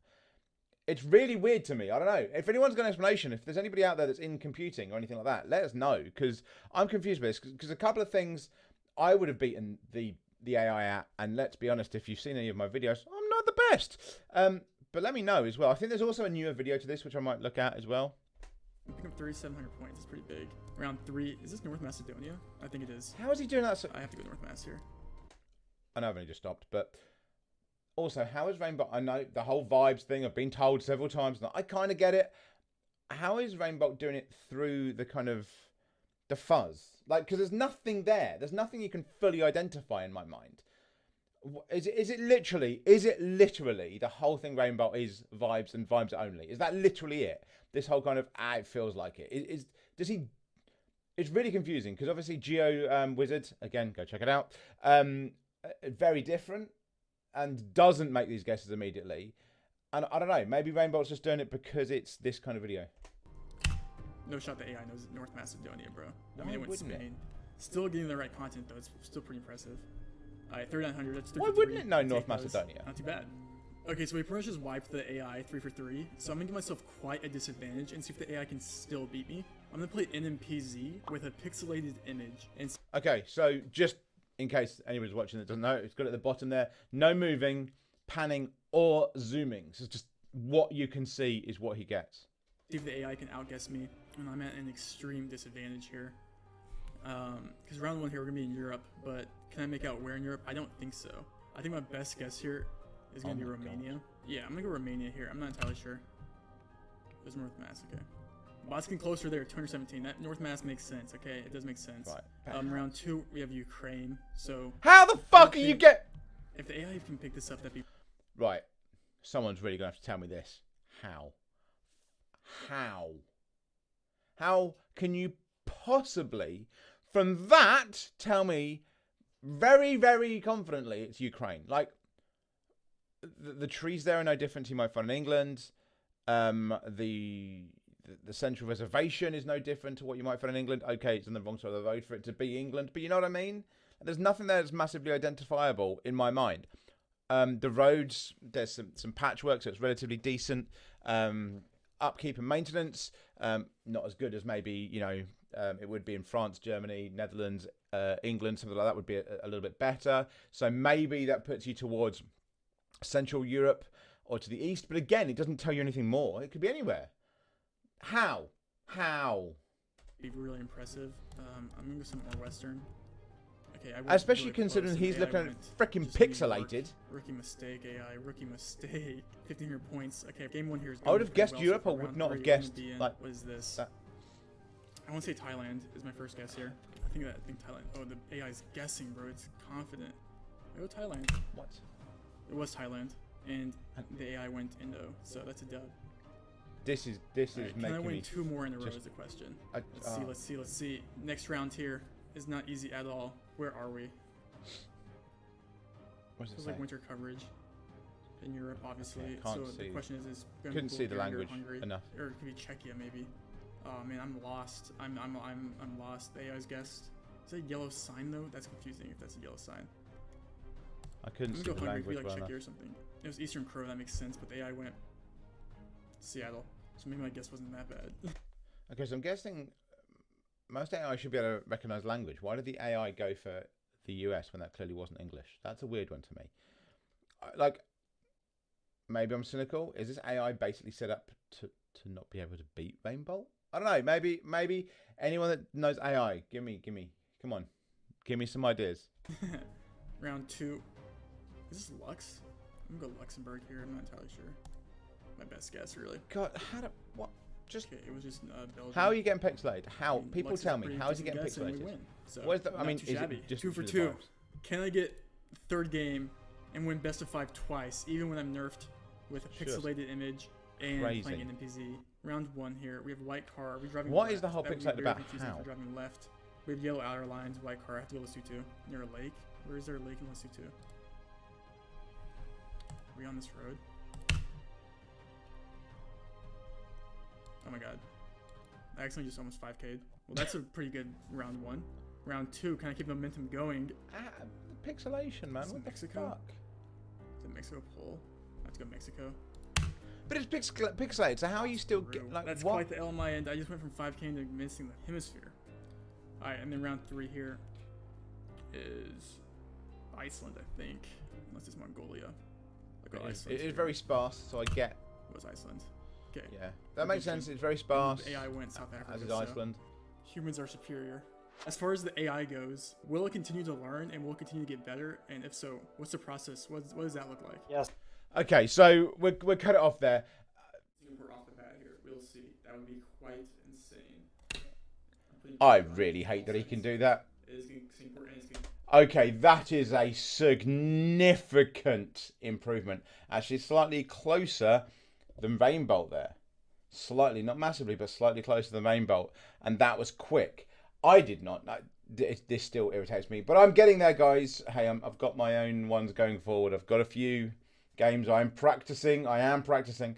Speaker 1: It's really weird to me. I don't know. If anyone's got an explanation, if there's anybody out there that's in computing or anything like that, let us know, because I'm confused with this. Because a couple of things I would have beaten the AI at, and let's be honest, if you've seen any of my videos, I'm not the best. But let me know as well. I think there's also a newer video to this, which I might look at as well.
Speaker 2: I'm picking up 3,700 points. It's pretty big. Round 3. Is this North Macedonia? I think it is.
Speaker 1: How is he doing that? So
Speaker 2: I have to go North Mac here.
Speaker 1: I know I've only just stopped, but Also, how is Rainbow? I know the whole vibes thing. I've been told several times. And I kind of get it. How is Rainbow doing it through the kind of the fuzz? Like, because there's nothing there. There's nothing you can fully identify in my mind. Is it literally the whole thing Rainbow is vibes and vibes only? Is that literally it? This whole kind of it feels like it. Does he? It's really confusing because obviously Geoguessr, again, go check it out. Very different and doesn't make these guesses immediately. And I don't know, maybe Rainbow's just doing it because it's this kind of video.
Speaker 2: No shot the AI knows North Macedonia, bro. I
Speaker 1: Why
Speaker 2: mean, it went
Speaker 1: wouldn't
Speaker 2: Spain. Still getting the right content though. It's still pretty impressive. Alright, 3900. That's 3
Speaker 1: Why
Speaker 2: for 3.
Speaker 1: wouldn't it know
Speaker 2: I'll
Speaker 1: North
Speaker 2: take those.
Speaker 1: Macedonia?
Speaker 2: Not too bad. Okay, so we pretty much just wiped the AI 3 for 3. So I'm gonna give myself quite a disadvantage and see if the AI can still beat me. I'm gonna play NMPZ with a pixelated image and
Speaker 1: Okay, so just in case anybody's watching that doesn't know, it's got at the bottom there, no moving, panning, or zooming. So it's just what you can see is what he gets.
Speaker 2: see if the AI can outguess me. And I'm at an extreme disadvantage here. Because round 1 here, we're gonna be in Europe, but can I make out where in Europe? I don't think so. I think my best guess here is gonna be Romania. Yeah, I'm gonna go Romania here. I'm not entirely sure. There's North Mass, okay. Bot's getting closer there, 217. That North Mass makes sense, okay? It does make sense.
Speaker 1: Right.
Speaker 2: Round 2, we have Ukraine. So
Speaker 1: How the fuck are you get?
Speaker 2: if the AI can pick this up, that'd be
Speaker 1: Right. Someone's really gonna have to tell me this. How? How can you possibly, from that, tell me very, very confidently it's Ukraine? Like, the trees there are no different to you might find in England. The central reservation is no different to what you might find in England. Okay, it's on the wrong side of the road for it to be England, but you know what I mean? There's nothing there that's massively identifiable in my mind. The roads, there's some patchwork, so it's relatively decent. Upkeep and maintenance, not as good as maybe, you know, it would be in France, Germany, Netherlands, England, something like that would be a little bit better. So maybe that puts you towards Central Europe or to the east. But again, it doesn't tell you anything more. It could be anywhere. How?
Speaker 2: be really impressive. I'm gonna go something more Western. Okay, I went
Speaker 1: Especially
Speaker 2: really
Speaker 1: considering
Speaker 2: close,
Speaker 1: he's
Speaker 2: and AI
Speaker 1: looking at
Speaker 2: went
Speaker 1: freaking
Speaker 2: just New
Speaker 1: pixelated.
Speaker 2: York. Rookie mistake, AI. Rookie mistake. 1,500 points. Okay, game 1 here is.
Speaker 1: I would have
Speaker 2: going
Speaker 1: guessed
Speaker 2: well,
Speaker 1: Europe.
Speaker 2: so
Speaker 1: I would
Speaker 2: round
Speaker 1: not
Speaker 2: 3,
Speaker 1: have
Speaker 2: I'm
Speaker 1: guessed
Speaker 2: gonna be in-
Speaker 1: like
Speaker 2: what is this?
Speaker 1: that.
Speaker 2: I want to say Thailand is my first guess here. I think Thailand. Oh, the AI is guessing, bro. It's confident. I go Thailand.
Speaker 1: What?
Speaker 2: It was Thailand, and the AI went Indo, so that's a dub.
Speaker 1: This is
Speaker 2: Alright, can I
Speaker 1: making
Speaker 2: win
Speaker 1: me.
Speaker 2: 2 more in a row?
Speaker 1: just-
Speaker 2: Is the question.
Speaker 1: I-
Speaker 2: Let's see. Next round here is not easy at all. Where are we?
Speaker 1: What does it
Speaker 2: Feels
Speaker 1: say?
Speaker 2: like winter coverage in Europe, obviously.
Speaker 1: Okay, can't
Speaker 2: so
Speaker 1: see.
Speaker 2: the question is gonna
Speaker 1: Couldn't
Speaker 2: be
Speaker 1: see the
Speaker 2: Bulgaria or
Speaker 1: language
Speaker 2: Hungary,
Speaker 1: enough.
Speaker 2: or it could be Czechia maybe. Oh man, I'm lost. I'm lost. The AI's guessed. Is that a yellow sign though? That's confusing. If that's a yellow sign,
Speaker 1: I couldn't
Speaker 2: I'm
Speaker 1: see
Speaker 2: gonna
Speaker 1: the
Speaker 2: go Hungary. It could be
Speaker 1: language
Speaker 2: like
Speaker 1: well
Speaker 2: Czechia
Speaker 1: enough.
Speaker 2: or something. It was Eastern Crow. That makes sense. But the AI went Seattle. So maybe my guess wasn't that bad.
Speaker 1: Okay, so I'm guessing most AI should be able to recognize language. Why did the AI go for the US when that clearly wasn't English? That's a weird one to me. Like, maybe I'm cynical. Is this AI basically set up to not be able to beat Rainbow? I don't know. Maybe anyone that knows AI, give me, come on, give me some ideas.
Speaker 2: Round 2. Is this Lux? I'm gonna go Luxembourg here. I'm not entirely sure. My best guess, really.
Speaker 1: God, what? Just
Speaker 2: Okay, it was just Belgium.
Speaker 1: how are you getting pixelated? How?
Speaker 2: I mean,
Speaker 1: People
Speaker 2: Lux is
Speaker 1: tell
Speaker 2: a
Speaker 1: me,
Speaker 2: pretty
Speaker 1: how is he
Speaker 2: decent
Speaker 1: getting
Speaker 2: guess and we
Speaker 1: pixelated?
Speaker 2: win. So,
Speaker 1: What is the? I
Speaker 2: not
Speaker 1: mean,
Speaker 2: too
Speaker 1: is
Speaker 2: shabby.
Speaker 1: it just
Speaker 2: 2 for
Speaker 1: the
Speaker 2: 2.
Speaker 1: vibes?
Speaker 2: Can I get third game and win best of 5 twice, even when I'm nerfed with a
Speaker 1: Sure.
Speaker 2: pixelated image and
Speaker 1: Crazy.
Speaker 2: playing NPZ? Round 1 here. We have white car. Are we driving
Speaker 1: What
Speaker 2: left?
Speaker 1: is the whole
Speaker 2: That would be
Speaker 1: pixelated
Speaker 2: very
Speaker 1: about?
Speaker 2: confusing if
Speaker 1: How?
Speaker 2: we're driving left. We have yellow outer lines, white car. I have to go Lesotho near a lake. Where is there a lake in Lesotho? Are we on this road? Oh my god. I accidentally just almost 5k'd. Well, that's a pretty good round 1. Round 2, can I keep the momentum going?
Speaker 1: Pixelation, man.
Speaker 2: Is it
Speaker 1: What the
Speaker 2: Mexico?
Speaker 1: fuck?
Speaker 2: Is it Mexico pole? I have to go Mexico.
Speaker 1: But it's pixelated, so how are you still
Speaker 2: True.
Speaker 1: get like
Speaker 2: That's
Speaker 1: what?
Speaker 2: quite the L on my end. I just went from 5k to missing the hemisphere. Alright, and then round 3 here is Iceland, I think. Unless it's Mongolia. Like, oh,
Speaker 1: It
Speaker 2: Iceland's
Speaker 1: is
Speaker 2: here.
Speaker 1: very sparse, so I get.
Speaker 2: It was Iceland. Okay.
Speaker 1: Yeah, that makes sense. It's very sparse.
Speaker 2: AI went South Africa.
Speaker 1: As is
Speaker 2: so
Speaker 1: Iceland.
Speaker 2: humans are superior. As far as the AI goes, will it continue to learn and will it continue to get better? And if so, what's the process? What does that look like?
Speaker 3: Yes.
Speaker 1: Okay, so we'll cut it off there.
Speaker 2: Singapore off the bat here. We'll see. That would be quite insane.
Speaker 1: I really hate that he can do that.
Speaker 2: Singapore and Singapore.
Speaker 1: Okay, that is a significant improvement. Actually, slightly closer than Rainbolt there. Slightly, not massively, but slightly closer than Rainbolt. And that was quick. I did not. This still irritates me. But I'm getting there, guys. Hey, I've got my own ones going forward. I've got a few games I'm practicing. I am practicing.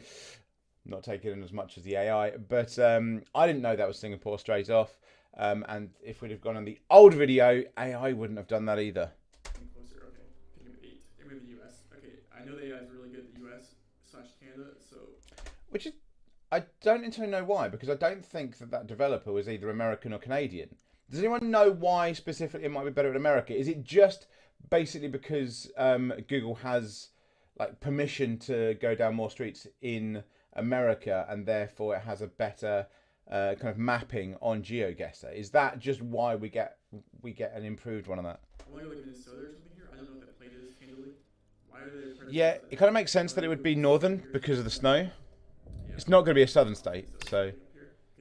Speaker 1: Not taking in as much as the AI. But I didn't know that was Singapore straight off. And if we'd have gone on the old video, AI wouldn't have done that either.
Speaker 2: Closer, okay. Picking up 8. They moved the US. Okay, I know the AI is really good at the US/Canada, so.
Speaker 1: Which is, I don't entirely know why, because I don't think that developer was either American or Canadian. Does anyone know why specifically it might be better in America? Is it just basically because Google has like permission to go down more streets in America, and therefore it has a better kind of mapping on GeoGuessr? Is that just why we get an improved one on that?
Speaker 2: I want to go like Minnesota or something here. I don't know what that plate is, candidly. Why are they?
Speaker 1: Yeah, it kind of makes sense that it would be northern because of the snow. It's not going to be a southern state, so.
Speaker 2: Okay,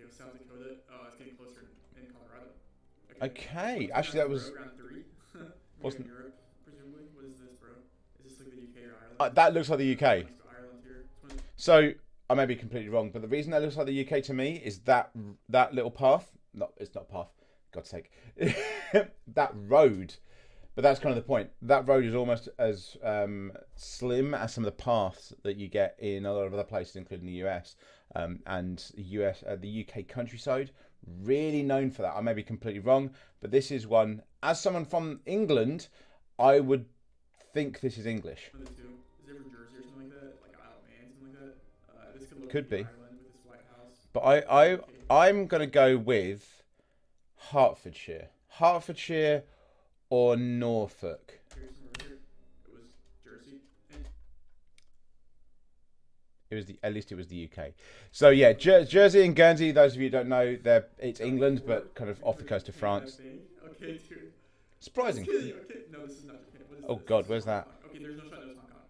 Speaker 2: South Dakota. It's getting closer in Colorado.
Speaker 1: Okay, actually that was.
Speaker 2: Round 3.
Speaker 1: Wasn't.
Speaker 2: Europe, presumably. What is this, bro? Is this like the UK or Ireland?
Speaker 1: That looks like the UK.
Speaker 2: Ireland here.
Speaker 1: So I may be completely wrong, but the reason that looks like the UK to me is that little path. No, it's not path. God's sake, that road. But that's kind of the point. That road is almost as slim as some of the paths that you get in a lot of other places, including the US. And the UK countryside, really known for that. I may be completely wrong, but this is one. As someone from England, I would think this is English.
Speaker 2: Is there ever Jersey or something like that? Like Isle of Man, something like that? This
Speaker 1: Could be.
Speaker 2: Ireland with this White House.
Speaker 1: But I'm going to go with Hertfordshire or Norfolk.
Speaker 2: It was Jersey.
Speaker 1: At least it was the UK. So yeah, Jersey and Guernsey. Those of you who don't know, it's England, but kind of off the coast of France.
Speaker 2: Okay, dude.
Speaker 1: Surprising.
Speaker 2: Okay. No, this is not Japan. What is
Speaker 1: Oh
Speaker 2: this?
Speaker 1: God, where's that?
Speaker 2: Okay, there's no shot. No, it's Hong Kong.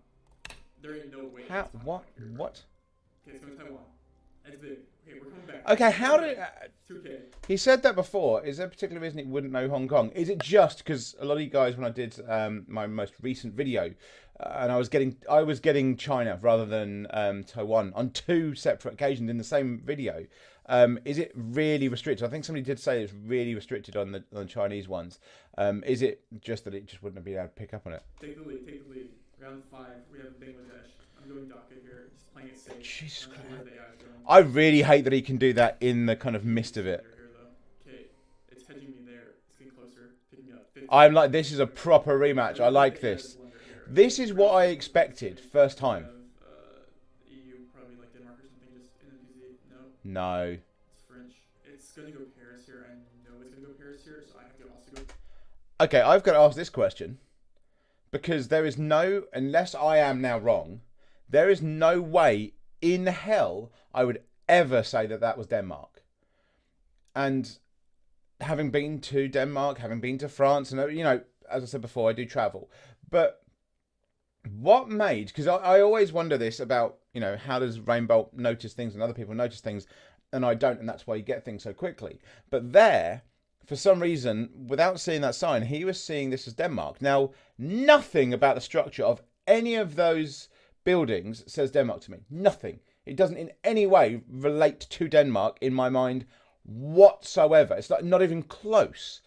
Speaker 2: There ain't no way.
Speaker 1: How?
Speaker 2: it's Hong
Speaker 1: What?
Speaker 2: Kong here.
Speaker 1: What?
Speaker 2: Okay, it's going to Taiwan. That's big. Okay, we're coming back.
Speaker 1: Okay, how did
Speaker 2: 2K.
Speaker 1: he said that before? Is there a particular reason he wouldn't know Hong Kong? Is it just because a lot of you guys, when I did my most recent video, and I was getting China rather than Taiwan on 2 separate occasions in the same video? Is it really restricted? I think somebody did say it's really restricted on the Chinese ones. Is it just that it just wouldn't have been able to pick up on it?
Speaker 2: Take the lead. Round 5. We have Bangladesh. I'm going DACA here. Just playing it safe.
Speaker 1: Jesus
Speaker 2: I don't know where the AI is going.
Speaker 1: I really hate that he can do that in the kind of midst of it.
Speaker 2: Okay, it's hedging me there. It's getting closer. Picking me up. 50.
Speaker 1: I'm like, this is a proper rematch. I like this. This is what I expected first time.
Speaker 2: EU, probably like Denmark or something, just in the PZ. No,
Speaker 1: No.
Speaker 2: it's French. It's gonna go Paris here. I know it's gonna go Paris here, so I have to also go.
Speaker 1: Okay, I've got to ask this question. Because there is no, unless I am now wrong, there is no way in hell I would ever say that was Denmark. And having been to Denmark, having been to France, and you know, as I said before, I do travel. But what made, because I always wonder this about, you know, how does Rainbow notice things and other people notice things, and I don't, and that's why you get things so quickly. But there, for some reason, without seeing that sign, he was seeing this as Denmark. Now, nothing about the structure of any of those buildings says Denmark to me. Nothing. It doesn't in any way relate to Denmark in my mind whatsoever. It's like not even close.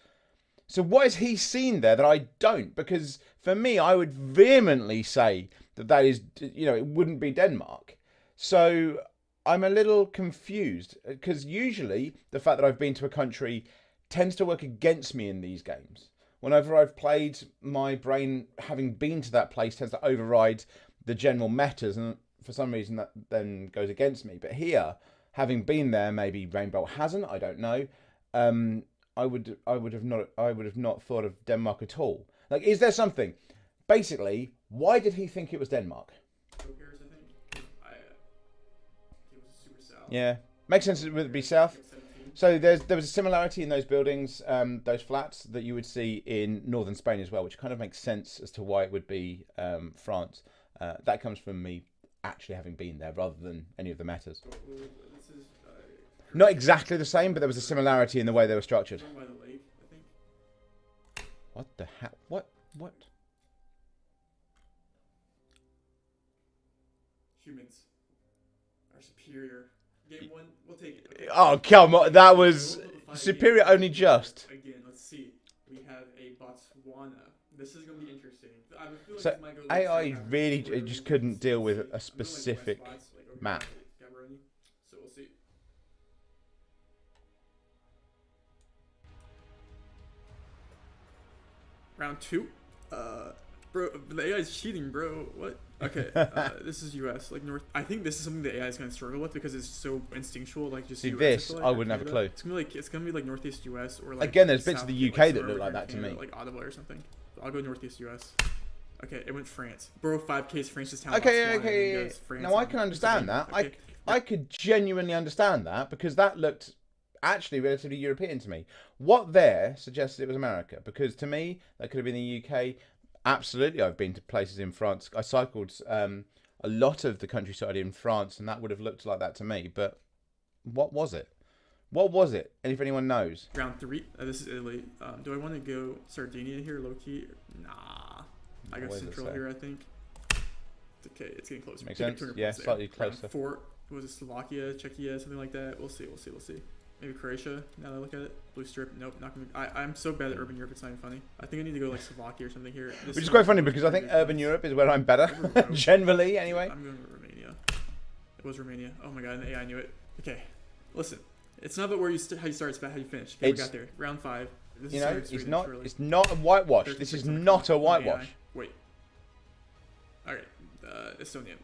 Speaker 1: So what has he seen there that I don't? Because for me, I would vehemently say that is, you know, it wouldn't be Denmark. So I'm a little confused because usually the fact that I've been to a country tends to work against me in these games. Whenever I've played, my brain, having been to that place, tends to override the general metas, and for some reason that then goes against me. But here, having been there, maybe Rainbow hasn't. I don't know. I would have not thought of Denmark at all. Like, is there something? Basically, why did he think it was Denmark?
Speaker 2: Paris, I think. It was super south.
Speaker 1: Yeah, makes sense. It would be south. So there was a similarity in those buildings, those flats that you would see in northern Spain as well, which kind of makes sense as to why it would be France. That comes from me actually having been there rather than any of the metas.
Speaker 2: This is
Speaker 1: Not exactly the same, but there was a similarity in the way they were structured.
Speaker 2: by the lake, I think.
Speaker 1: What the hell? What?
Speaker 2: Humans are superior. Game 1, we'll take it. Okay.
Speaker 1: Oh, come on. That was superior only just.
Speaker 2: Again, let's see. We have a Botswana. This is going to be interesting. I have a feeling
Speaker 1: So
Speaker 2: this might go
Speaker 1: AI
Speaker 2: South
Speaker 1: really
Speaker 2: Africa,
Speaker 1: just
Speaker 2: where
Speaker 1: couldn't
Speaker 2: we
Speaker 1: deal
Speaker 2: see-
Speaker 1: with
Speaker 2: see.
Speaker 1: a
Speaker 2: I'm going,
Speaker 1: specific
Speaker 2: like, west spots, like, over
Speaker 1: map.
Speaker 2: here, Gaborone. So we'll see. Round 2. Bro, the AI is cheating, bro. What? Okay, this is US, like North. I think this is something the AI is gonna struggle with because it's so instinctual. Like just
Speaker 1: See,
Speaker 2: US,
Speaker 1: this,
Speaker 2: feel
Speaker 1: I wouldn't have a
Speaker 2: Canada.
Speaker 1: clue.
Speaker 2: It's gonna be like Northeast US or like.
Speaker 1: Again, there's bits
Speaker 2: South,
Speaker 1: of the UK that
Speaker 2: somewhere
Speaker 1: look like
Speaker 2: over
Speaker 1: that to
Speaker 2: Canada,
Speaker 1: me.
Speaker 2: like Ottawa or something. So I'll go Northeast US. Okay, it went France. Bro, 5K's France's town.
Speaker 1: Okay. Now I can understand that. I could genuinely understand that because that looked actually relatively European to me. What there suggested it was America because to me that could have been the UK. Absolutely, I've been to places in France. I cycled a lot of the countryside in France, and that would have looked like that to me. But what was it? What was it? And if anyone knows,
Speaker 2: Round 3. This is Italy. Do I want to go Sardinia here, low key? Nah. I go
Speaker 1: What does it
Speaker 2: Central
Speaker 1: say?
Speaker 2: here, I think. It's okay. It's getting closer.
Speaker 1: Makes
Speaker 2: Pick up
Speaker 1: sense.
Speaker 2: 200
Speaker 1: Yeah,
Speaker 2: points there.
Speaker 1: slightly
Speaker 2: Round
Speaker 1: closer.
Speaker 2: 4. Was it Slovakia, Czechia, something like that? We'll see. Maybe Croatia. Now that I look at it, blue strip. Nope, not gonna. I'm so bad at urban Europe. It's not even funny. I think I need to go like Slovakia or something here. This
Speaker 1: which is quite funny because I think urban Europe is where I'm better, generally. Anyway,
Speaker 2: I'm going with Romania. It was Romania. Oh my god, and the AI knew it. Okay, listen. It's not about where how you start. It's about how you finish. Okay, we
Speaker 1: It's-
Speaker 2: got there. Round 5. This
Speaker 1: you
Speaker 2: is
Speaker 1: know,
Speaker 2: starting
Speaker 1: it's
Speaker 2: Sweden,
Speaker 1: not.
Speaker 2: really.
Speaker 1: It's not a whitewash. This is
Speaker 2: 36 on
Speaker 1: not a
Speaker 2: the AI.
Speaker 1: whitewash.
Speaker 2: Wait. Alright, Estonia.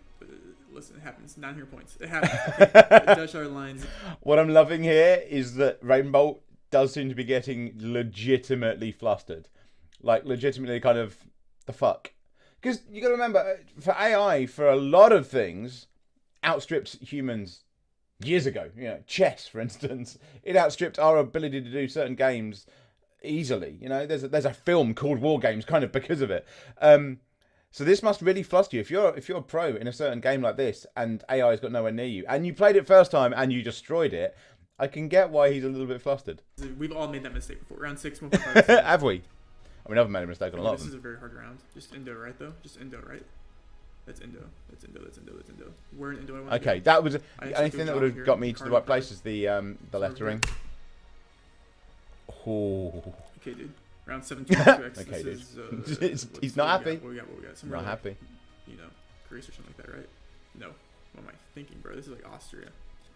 Speaker 2: Listen, it happens. 900 points. It happens. Okay. Judge our lines.
Speaker 1: What I'm loving here is that Rainbow does seem to be getting legitimately flustered, like legitimately kind of the fuck. Because you got to remember, for AI, for a lot of things, outstripped humans years ago. You know, chess, for instance, it outstripped our ability to do certain games easily. You know, there's a film called War Games, kind of because of it. So this must really fluster you. If you're a pro in a certain game like this and AI's got nowhere near you, and you played it first time and you destroyed it, I can get why he's a little bit flustered.
Speaker 2: We've all made that mistake before. Round 6,
Speaker 1: Have we? I mean, I've made a mistake on a lot of
Speaker 2: This is
Speaker 1: them.
Speaker 2: a very hard round. Just Indo, right, though? Just Indo, right? That's Indo. Where in Indo I want to
Speaker 1: Okay,
Speaker 2: go?
Speaker 1: that was
Speaker 2: I
Speaker 1: the
Speaker 2: actually
Speaker 1: only
Speaker 2: do
Speaker 1: thing that
Speaker 2: a
Speaker 1: would
Speaker 2: job
Speaker 1: have
Speaker 2: here.
Speaker 1: got me to the
Speaker 2: Card
Speaker 1: right
Speaker 2: over.
Speaker 1: place is the lettering. Oh,
Speaker 2: Okay, dude. Round 7, 22x.
Speaker 1: Okay,
Speaker 2: this
Speaker 1: dude.
Speaker 2: is,
Speaker 1: He's not happy.
Speaker 2: What we got? Some
Speaker 1: not
Speaker 2: really,
Speaker 1: happy.
Speaker 2: you know, Greece or something like that, right? No. What am I thinking, bro? This is like Austria.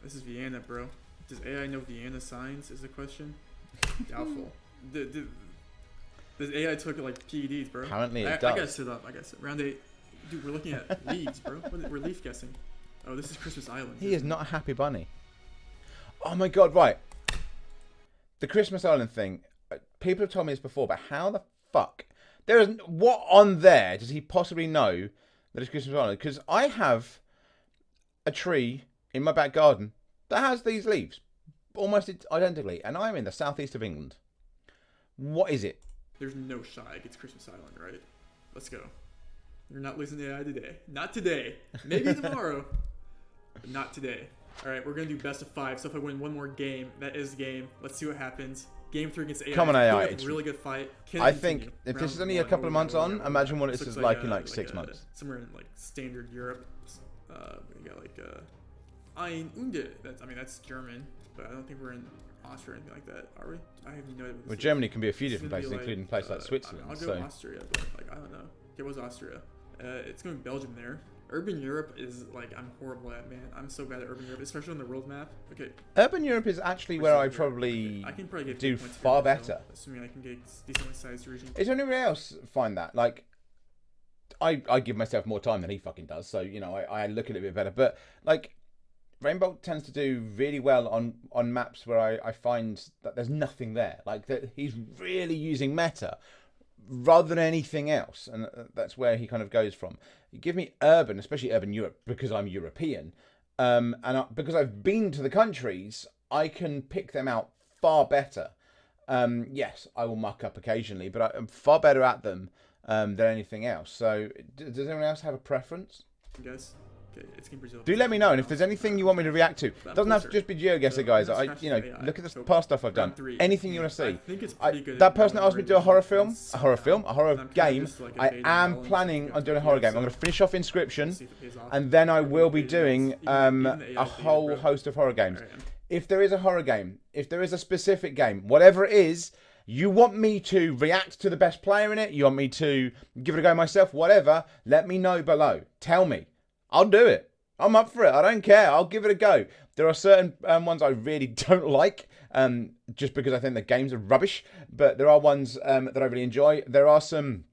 Speaker 2: This is Vienna, bro. Does AI know Vienna signs? Is the question. Doubtful. This AI took like PEDs, bro.
Speaker 1: Apparently it
Speaker 2: I gotta
Speaker 1: does.
Speaker 2: sit up. Round 8. Dude, we're looking at leaves, bro. We're leaf guessing. Oh, this is Christmas Island.
Speaker 1: He is not a happy bunny. Oh my god! Right, the Christmas Island thing. People have told me this before, but how the fuck? There is what on there does he possibly know that it's Christmas Island? Because I have a tree in my back garden that has these leaves almost identically, and I'm in the southeast of England. What is it?
Speaker 2: There's no shot it's Christmas Island, right? Let's go. You're not losing AI today. Not today. Maybe tomorrow. But not today. Alright, we're going to do best of 5. So if I win one more game, that is the game. Let's see what happens. Game 3 against AI.
Speaker 1: Come on,
Speaker 2: I
Speaker 1: AI,
Speaker 2: think
Speaker 1: it's-
Speaker 2: a really good fight. Can it
Speaker 1: I think
Speaker 2: continue?
Speaker 1: if this
Speaker 2: Round
Speaker 1: is only a
Speaker 2: 1,
Speaker 1: couple
Speaker 2: what
Speaker 1: of
Speaker 2: we got,
Speaker 1: months
Speaker 2: what we
Speaker 1: on,
Speaker 2: got, what we
Speaker 1: imagine
Speaker 2: got?
Speaker 1: what this
Speaker 2: Looks
Speaker 1: is like in
Speaker 2: uh,
Speaker 1: like 6 months.
Speaker 2: Somewhere in like standard Europe. We got like Ein Unde. That's German, but I don't think we're in Austria or anything like that, are we? I have no idea. what
Speaker 1: Well,
Speaker 2: this is.
Speaker 1: Germany can be a few
Speaker 2: It's
Speaker 1: different
Speaker 2: gonna be
Speaker 1: places, including a place like Switzerland.
Speaker 2: I'll go
Speaker 1: So
Speaker 2: Austria, but like I don't know. It was Austria. It's going Belgium there. Urban Europe is like I'm horrible at, man. I'm so bad at urban Europe, especially on the world map. Okay,
Speaker 1: urban Europe is actually where I
Speaker 2: Europe.
Speaker 1: probably
Speaker 2: I can probably get
Speaker 1: do
Speaker 2: 2 points here
Speaker 1: far
Speaker 2: myself,
Speaker 1: better.
Speaker 2: assuming I can get decently sized region.
Speaker 1: Is anyone else find that? Like, I give myself more time than he fucking does, so you know I look at it a bit better. But like, Rainbow tends to do really well on maps where I find that there's nothing there. Like that he's really using meta rather than anything else, and that's where he kind of goes from. You give me urban, especially urban Europe, because I'm European, because I've been to the countries. I can pick them out far better. Yes, I will muck up occasionally, but I'm far better at them than anything else. So, does anyone else have a preference?
Speaker 2: I guess. Okay, it's Game Brazil.
Speaker 1: Do let me know, and if there's anything you want me to react to, doesn't have to just be Geoguessr, guys. Look at the past stuff I've done. Anything you want to see.
Speaker 2: I think it's pretty good.
Speaker 1: That person that asked me to do a horror game. I am planning on doing a horror game. I'm going to finish off Inscription, and then I will be doing a whole host of horror games. If there is a horror game, if there is a specific game, whatever it is, you want me to react to the best player in it, you want me to give it a go myself, whatever, let me know below. Tell me. I'll do it. I'm up for it. I don't care. I'll give it a go. There are certain ones I really don't like, just because I think the games are rubbish. But there are ones that I really enjoy. There are some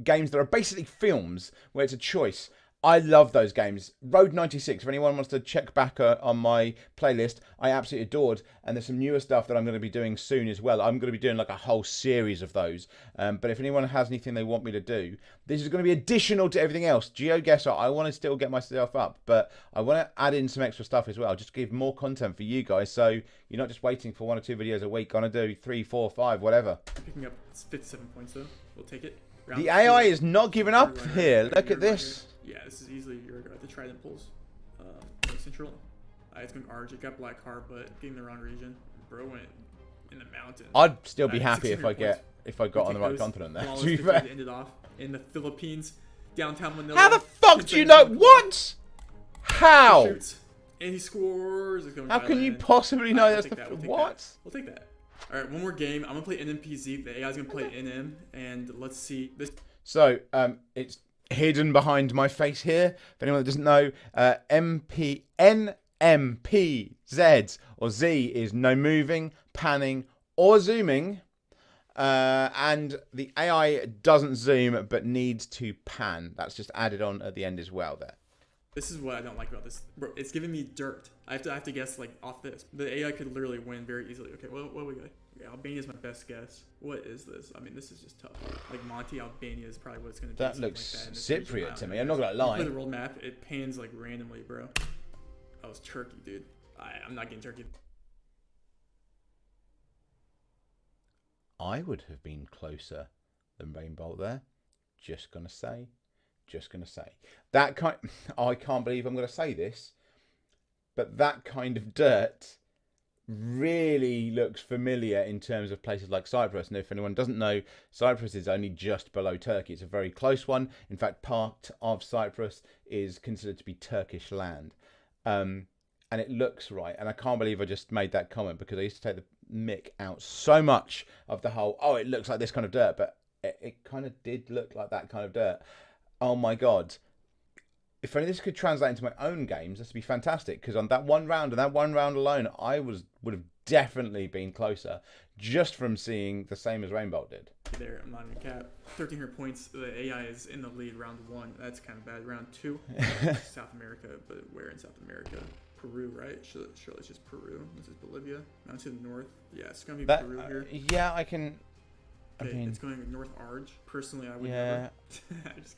Speaker 1: games that are basically films where it's a choice. I love those games. Road 96, if anyone wants to check back on my playlist, I absolutely adored. And there's some newer stuff that I'm going to be doing soon as well. I'm going to be doing like a whole series of those. But if anyone has anything they want me to do, this is going to be additional to everything else. Geoguessr, I want to still get myself up, but I want to add in some extra stuff as well, just to give more content for you guys. So you're not just waiting for 1 or 2 videos a week. I'm going to do 3, 4, 5, whatever.
Speaker 2: Picking up 57 points though. We'll take it.
Speaker 1: The AI is not giving up here. Look at this.
Speaker 2: Yeah, this is easily the Trident pulls. Central. It's going Arch. It got Black Heart, but getting the wrong region. Bro went in the mountains.
Speaker 1: I'd still be happy if I got on the right continent there. To be fair.
Speaker 2: Ended off in the Philippines, downtown Manila.
Speaker 1: How the fuck do you know what? How?
Speaker 2: And he scores.
Speaker 1: How can you possibly know that's the what?
Speaker 2: We'll take that. All right, one more game. I'm gonna play NMPZ. The AI's gonna play NM, and let's see this.
Speaker 1: So it's hidden behind my face here. If anyone that doesn't know, NMPZ or Z is no moving, panning, or zooming. And the AI doesn't zoom but needs to pan. That's just added on at the end as well there.
Speaker 2: This is what I don't like about this. Bro, it's giving me dirt. I have to guess like off this. The AI could literally win very easily. Okay, what we got? Yeah, Albania is my best guess. What is this? I mean, this is just tough. Like Monty, Albania is probably what it's gonna be.
Speaker 1: That looks
Speaker 2: like that
Speaker 1: Cypriot to me. I'm not gonna lie.
Speaker 2: Play the world map. It pans like randomly, bro. Oh, it's Turkey, dude. I'm not getting Turkey.
Speaker 1: I would have been closer than Rainbolt there. Just gonna say. That kind. I can't believe I'm gonna say this, but that kind of dirt really looks familiar in terms of places like Cyprus. And if anyone doesn't know, Cyprus is only just below Turkey. It's a very close one. In fact, part of Cyprus is considered to be Turkish land. And it looks right. And I can't believe I just made that comment, because I used to take the mick out so much of the whole, oh, it looks like this kind of dirt, but it kind of did look like that kind of dirt. Oh my God. If only this could translate into my own games, this would be fantastic. Because on that one round, and that one round alone, I would have definitely been closer, just from seeing the same as Rainbolt did.
Speaker 2: There, I'm not in cap. 1,300 points. The AI is in the lead round 1. That's kind of bad. Round 2, South America, but where in South America? Peru, right? Surely it's just Peru. This is Bolivia. Now to the north. Yeah, it's gonna be Peru here.
Speaker 1: Yeah, I can.
Speaker 2: Okay,
Speaker 1: I mean,
Speaker 2: it's going North Arge. Personally, I would
Speaker 1: yeah.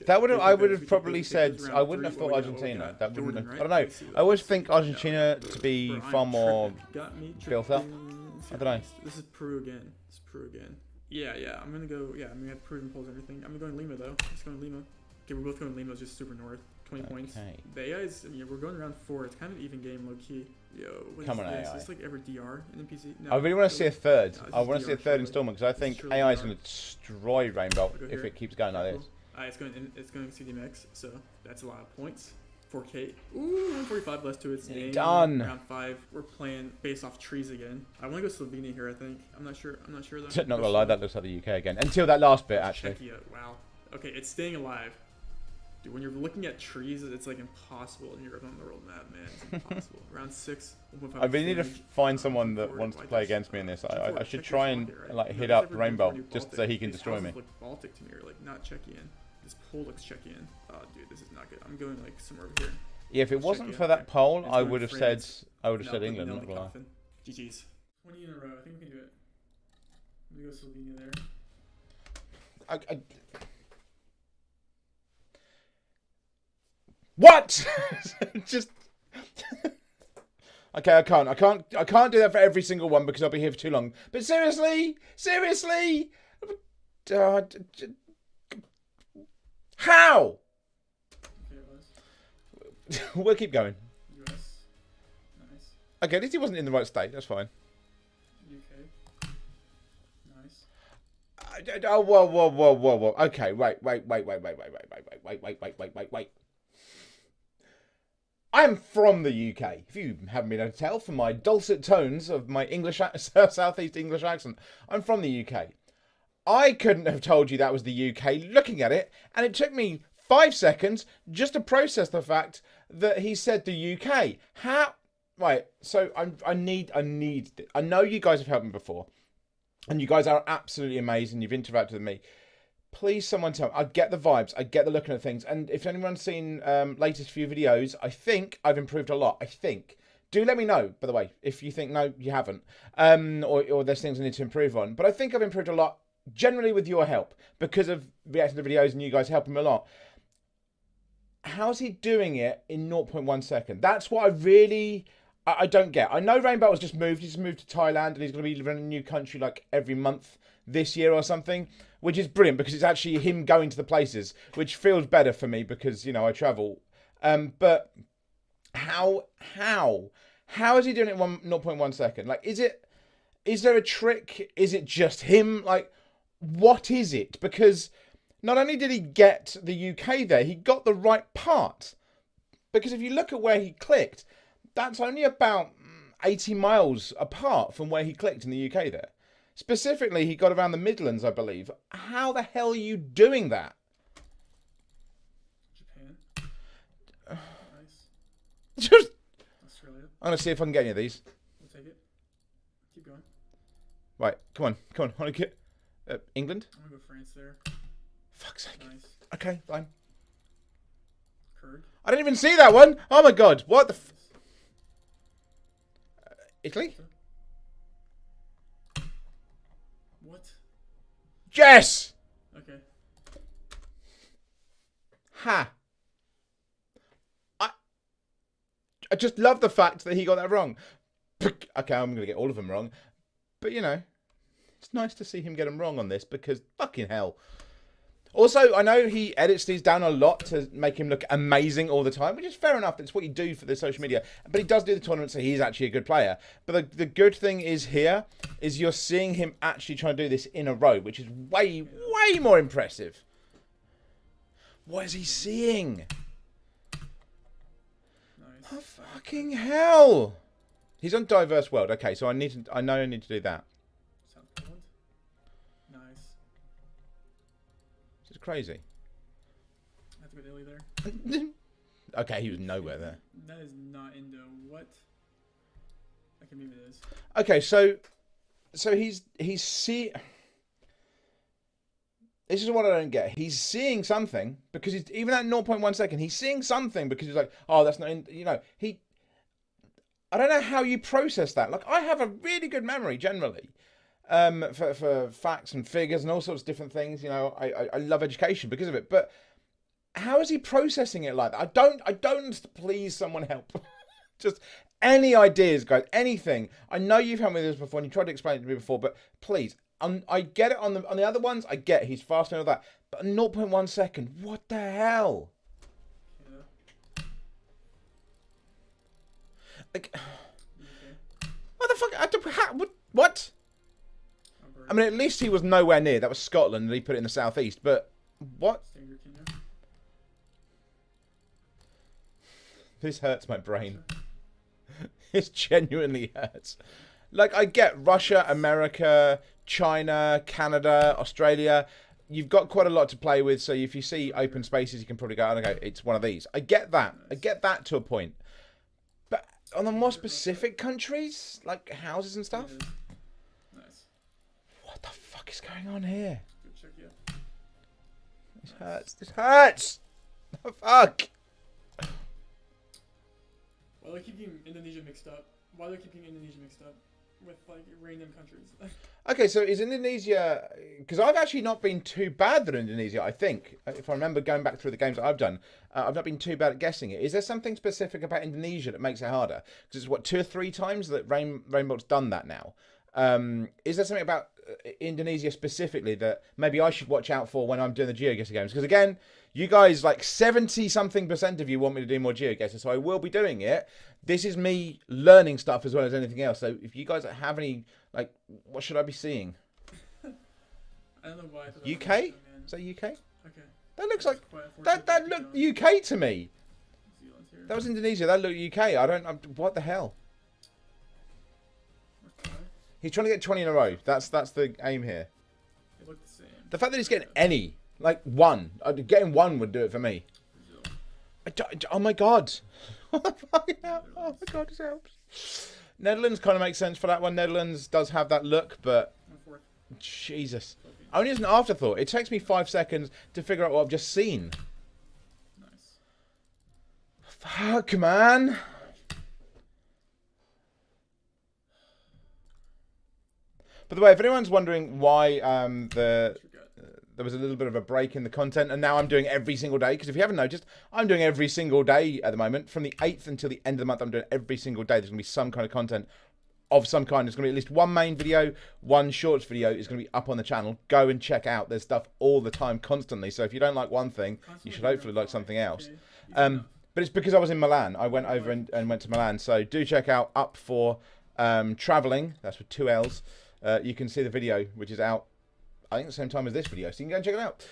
Speaker 2: never.
Speaker 1: I would have probably said. I wouldn't have thought Argentina. That wouldn't.
Speaker 2: Jordan,
Speaker 1: I don't know. I always think Argentina to be far more built up. I don't know.
Speaker 2: This is Peru again. Yeah. I'm gonna go. Yeah, I'm gonna have Peruvian polls and everything. I'm going Lima though. Let's go Lima. Okay, we're both going Lima. It's just super north. 20 points. The AI is. I mean, we're going around 4. It's kind of an even game, low key. Yo, what is this? Is this like ever DR in NPC? No,
Speaker 1: I really want to see a third.
Speaker 2: No,
Speaker 1: I want to see a third installment, because I think AI is going to destroy Rainbow if it keeps going like this.
Speaker 2: It's going CDMX, so that's a lot of points. 4K. Ooh, 145 less to its name.
Speaker 1: Done.
Speaker 2: Round 5. We're playing based off trees again. I want to go Slovenia here. I think. I'm not sure though.
Speaker 1: Not gonna lie, that looks like the UK again. Until that last bit, actually.
Speaker 2: Czechia. Wow. Okay, it's staying alive. Dude, when you're looking at trees, it's like impossible in Europe on the world map, man. It's impossible. Round 6.
Speaker 1: I really need to find someone that wants to play against me in this. I should try and like hit up Rainbow just so he can destroy me.
Speaker 2: Look Baltic to me, or like not Czechian. This pole looks Czechian. Oh, dude, this is not good. I'm going like somewhere over here.
Speaker 1: Yeah, if it wasn't for that poll, I would have said England. Not gonna lie.
Speaker 2: GG's. 20 in a row. I think we can do it. I'm gonna go Slovenia there.
Speaker 1: What? Just Okay, I can't do that for every single one because I'll be here for too long. But seriously, uh, d- d- how?
Speaker 2: Okay, it was
Speaker 1: We'll keep going.
Speaker 2: US. Nice.
Speaker 1: Okay, at least he wasn't in the right state. That's fine.
Speaker 2: UK. Nice.
Speaker 1: Oh, whoa. Okay, wait. I am from the UK. If you haven't been able to tell from my dulcet tones of my English Southeast English accent, I'm from the UK. I couldn't have told you that was the UK looking at it, and it took me 5 seconds just to process the fact that he said the UK. How? Right. So I know you guys have helped me before, and you guys are absolutely amazing. You've interacted with me. Please, someone tell me. I get the vibes. I get the looking at things. And if anyone's seen latest few videos, I think I've improved a lot. I think. Do let me know, by the way, if you think no, you haven't, or there's things I need to improve on. But I think I've improved a lot, generally with your help, because of reacting to videos and you guys helping me a lot. How's he doing it in 0.1 second? That's what I don't get. I know Rainbow has just moved. He's moved to Thailand and he's going to be living in a new country like every month this year or something, which is brilliant because it's actually him going to the places, which feels better for me because, you know, I travel. But how is he doing it in 0.1 second? Like, is there a trick? Is it just him? Like, what is it? Because not only did he get the UK there, he got the right part. Because if you look at where he clicked, that's only about 80 miles apart from where he clicked in the UK there. Specifically, he got around the Midlands, I believe. How the hell are you doing that?
Speaker 2: Japan. Nice.
Speaker 1: Just,
Speaker 2: Australia.
Speaker 1: I'm going to see if I can get any of these.
Speaker 2: We'll take it. Keep going.
Speaker 1: Right, come on. I want to get... England?
Speaker 2: I'm gonna go France there.
Speaker 1: Fuck's sake.
Speaker 2: Nice.
Speaker 1: Okay, fine.
Speaker 2: Kurg.
Speaker 1: I didn't even see that one. Oh my god. What the... Italy?
Speaker 2: What?
Speaker 1: Yes!
Speaker 2: Okay.
Speaker 1: Ha. I just love the fact that he got that wrong. Okay, I'm going to get all of them wrong. But, you know, it's nice to see him get them wrong on this because fucking hell. Also, I know he edits these down a lot to make him look amazing all the time, which is fair enough. It's what you do for the social media. But he does do the tournament, so he's actually a good player. But the good thing is here is you're seeing him actually trying to do this in a row, which is way more impressive. What is he seeing?
Speaker 2: Nice.
Speaker 1: Oh, fucking hell. He's on Diverse World. Okay, so I know I need to do that.
Speaker 2: South Poland. Nice.
Speaker 1: This is crazy.
Speaker 2: I have to go to Italy there.
Speaker 1: Okay, he was nowhere there.
Speaker 2: That is not Indo. What? Okay, maybe it is.
Speaker 1: Okay, so he's see. This is what I don't get. He's seeing something because he's even at 0.1 second. He's seeing something because he's like, oh, that's not. You know, he. I don't know how you process that. Like, I have a really good memory generally, for facts and figures and all sorts of different things. You know, I love education because of it. But how is he processing it like that? I don't. Please, someone help. Just any ideas, guys. Anything. I know you've helped me with this before and you tried to explain it to me before, but please. I get it on the other ones. I get he's faster and all that, but 0.1 second. What the hell?
Speaker 2: Yeah.
Speaker 1: Like,
Speaker 2: Okay.
Speaker 1: what the fuck? What? I mean, at least he was nowhere near. That was Scotland, and he put it in the southeast. But what?
Speaker 2: Stinger Kingdom.
Speaker 1: This hurts my brain. This genuinely hurts. Like, I get Russia, America, China, Canada, Australia. You've got quite a lot to play with, so if you see open spaces, you can probably go, okay, it's one of these. I get that. I get that to a point. But on the more specific countries, like houses and stuff,
Speaker 2: Nice.
Speaker 1: what the fuck is going on here?
Speaker 2: Good check, yeah.
Speaker 1: This hurts. This hurts. The fuck.
Speaker 2: Why do I keep getting Indonesia mixed up? Why do I keep getting Indonesia mixed up with like random countries?
Speaker 1: Okay, so is Indonesia... Because I've actually not been too bad at Indonesia, I think. If I remember going back through the games that I've done, I've not been too bad at guessing it. Is there something specific about Indonesia that makes it harder? Because it's, what, 2 or 3 times that Rainbow's done that now. Is there something about Indonesia specifically that maybe I should watch out for when I'm doing the GeoGuessr games? Because again, you guys, like 70-something% of you want me to do more GeoGuessr, so I will be doing it. This is me learning stuff as well as anything else. So if you guys have any, like, what should I be seeing?
Speaker 2: I don't know why.
Speaker 1: UK? Is that UK?
Speaker 2: Okay.
Speaker 1: That looks like that looked UK to me. That was Indonesia. That looked UK. What the hell? He's trying to get 20 in a row. That's the aim here.
Speaker 2: They look the same.
Speaker 1: The fact that he's getting any, like 1, getting 1 would do it for me. Oh my god. What the fuck? Oh my god, this helps. Netherlands kind of makes sense for that one. Netherlands does have that look, but Jesus. Only as an afterthought. It takes me 5 seconds to figure out what I've just seen.
Speaker 2: Nice.
Speaker 1: Fuck, man. By the way, if anyone's wondering why there was a little bit of a break in the content, and now I'm doing every single day, because if you haven't noticed, I'm doing every single day at the moment. From the 8th until the end of the month, I'm doing every single day. There's going to be some kind of content of some kind. There's going to be at least 1 main video, 1 shorts video is going to be up on the channel. Go and check out. There's stuff all the time, constantly. So if you don't like one thing, you should hopefully like something else. But it's because I was in Milan. I went over and went to Milan. So do check out Up for Traveling. That's with 2 L's. You can see the video, which is out, I think, at the same time as this video. So you can go and check it out.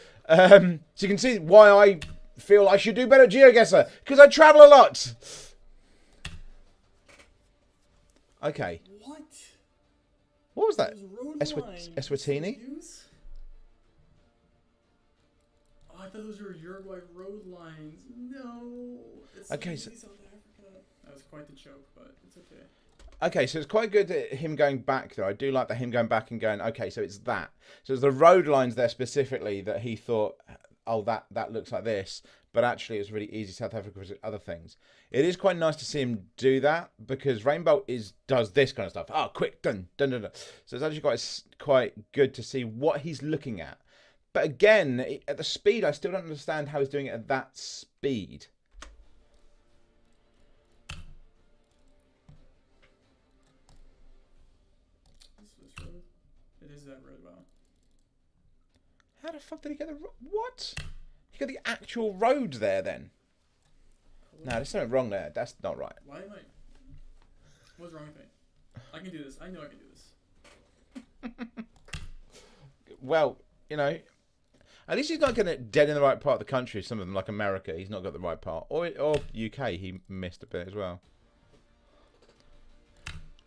Speaker 1: So you can see why I feel I should do better at GeoGuessr. Because I travel a lot. Okay. What was that? Eswatini?
Speaker 2: Oh, I thought those were Uruguay road lines. No. It's
Speaker 1: okay, so
Speaker 2: South Africa. That was quite the choke, but it's okay.
Speaker 1: Okay, so it's quite good at him going back there. I do like that him going back and going, okay, so it's that. So it's the road lines there specifically that he thought, oh, that looks like this. But actually, it's really easy South Africa for other things. It is quite nice to see him do that because Rainbow does this kind of stuff. Oh, quick, done. So it's actually quite good to see what he's looking at. But again, at the speed, I still don't understand how he's doing it at that speed.
Speaker 2: It is that road, wow.
Speaker 1: How the fuck did he get the what? He got the actual road there then. No, there's something wrong there. That's not right.
Speaker 2: Why am I? What's wrong with me? I can do this. I know I can do this.
Speaker 1: Well, you know, at least he's not getting it dead in the right part of the country. Some of them, like America, he's not got the right part. Or UK, he missed a bit as well.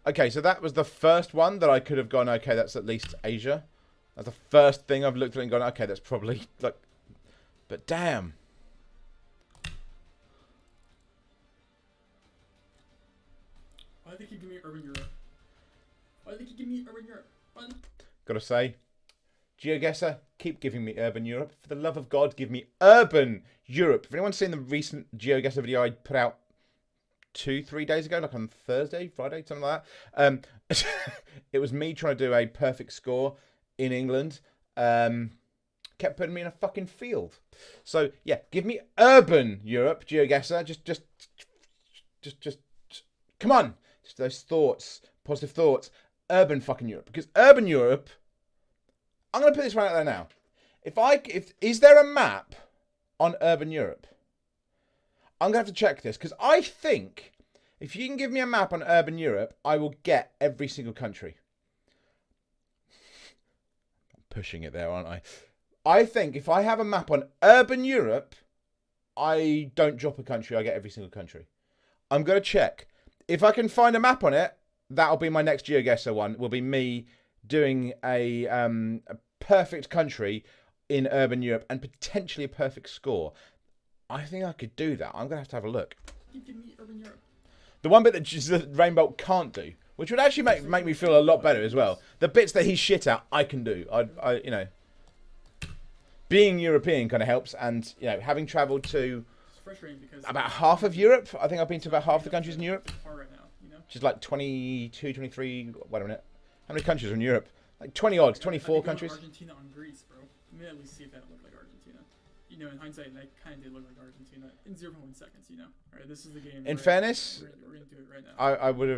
Speaker 1: Okay, so that was the first one that I could have gone, okay, that's at least Asia. That's the first thing I've looked at and gone, okay, that's probably, like, but damn.
Speaker 2: Why do they keep giving me Urban Europe? Why do they keep giving me Urban Europe? Fun.
Speaker 1: Gotta say, GeoGuessr, keep giving me Urban Europe. For the love of God, give me Urban Europe. If anyone's seen the recent GeoGuessr video I put out 2-3 days ago, like on Thursday, Friday, something like that. It was me trying to do a perfect score in England. Kept putting me in a fucking field. So yeah, give me Urban Europe, GeoGuessr. Just come on. Just those thoughts, positive thoughts. Urban fucking Europe, because Urban Europe. I'm gonna put this right out there now. Is there a map on Urban Europe? I'm going to have to check this, because I think if you can give me a map on Urban Europe, I will get every single country. I'm pushing it there, aren't I? I think if I have a map on Urban Europe, I don't drop a country, I get every single country. I'm going to check. If I can find a map on it, that'll be my next GeoGuessr one. Will be me doing a perfect country in Urban Europe and potentially a perfect score. I think I could do that. I'm going to have a look.
Speaker 2: Keep giving me Urban Europe.
Speaker 1: The one bit that Rainbow can't do, which would actually make me feel a lot better as well. The bits that he's shit at, I can do. I you know, being European kind of helps, and you know, having travelled to about half of Europe, I think I've been to about half the countries in Europe.
Speaker 2: Right now, you know?
Speaker 1: Which is like 22, 23. Wait a minute. How many countries are in Europe? Like 20 odd,
Speaker 2: If
Speaker 1: 24
Speaker 2: I could go
Speaker 1: countries.
Speaker 2: Argentina on Greece, bro. Let me at least see if that looked like Argentina. You know, in hindsight, that kind of did look like Argentina in 0.1 seconds. You know. All right, this is the game.
Speaker 1: In fairness,
Speaker 2: we're gonna do it right now.
Speaker 1: I would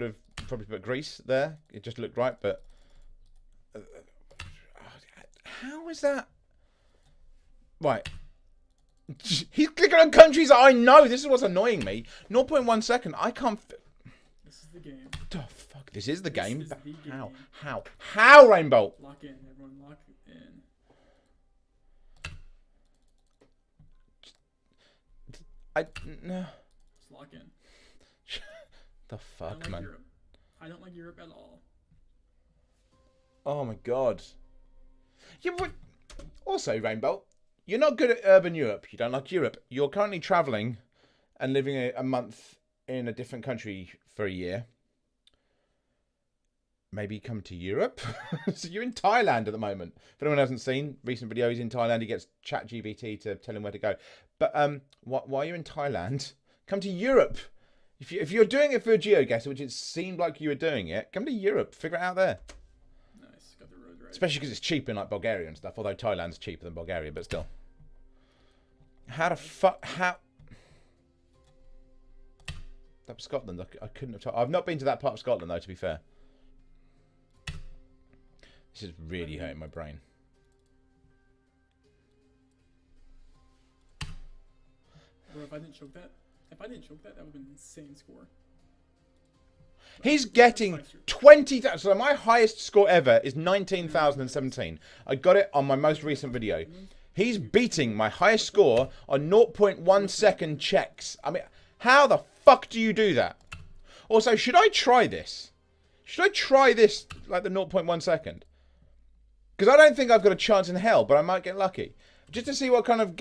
Speaker 1: have probably put Greece there. It just looked right, but how is that? Right. He's clicking on countries that I know. This is what's annoying me. 0.1 second. I can't.
Speaker 2: This is the game.
Speaker 1: Oh, fuck. This is the game.
Speaker 2: Is the
Speaker 1: How?
Speaker 2: game.
Speaker 1: How, Rainbow?
Speaker 2: Lock in, everyone. Lock in.
Speaker 1: No.
Speaker 2: Just lock in.
Speaker 1: The
Speaker 2: I
Speaker 1: fuck,
Speaker 2: don't like
Speaker 1: man.
Speaker 2: Europe. I don't like Europe at all.
Speaker 1: Oh my god. Yeah, but also, Rainbow, you're not good at urban Europe. You don't like Europe. You're currently traveling and living a month in a different country for a year. Maybe come to Europe. So you're in Thailand at the moment. If anyone hasn't seen recent videos in Thailand, he gets ChatGPT to tell him where to go. But while you're in Thailand, come to Europe. If you're doing it for a GeoGuessr, which it seemed like you were doing it, come to Europe. Figure it out there.
Speaker 2: Nice, got the road right.
Speaker 1: Especially because it's cheap in like Bulgaria and stuff. Although Thailand's cheaper than Bulgaria, but still. How the fuck? How? That was Scotland. I couldn't have told. I've not been to that part of Scotland though. To be fair, this is really hurting my brain.
Speaker 2: Bro, if I didn't choke that, that would have been an insane score.
Speaker 1: He's getting 20,000. So my highest score ever is 19,017. I got it on my most recent video. He's beating my highest score on 0.1 second checks. I mean, how the fuck do you do that? Also, should I try this? Should I try this like the 0.1 second? Because I don't think I've got a chance in hell, but I might get lucky. Just to see what kind of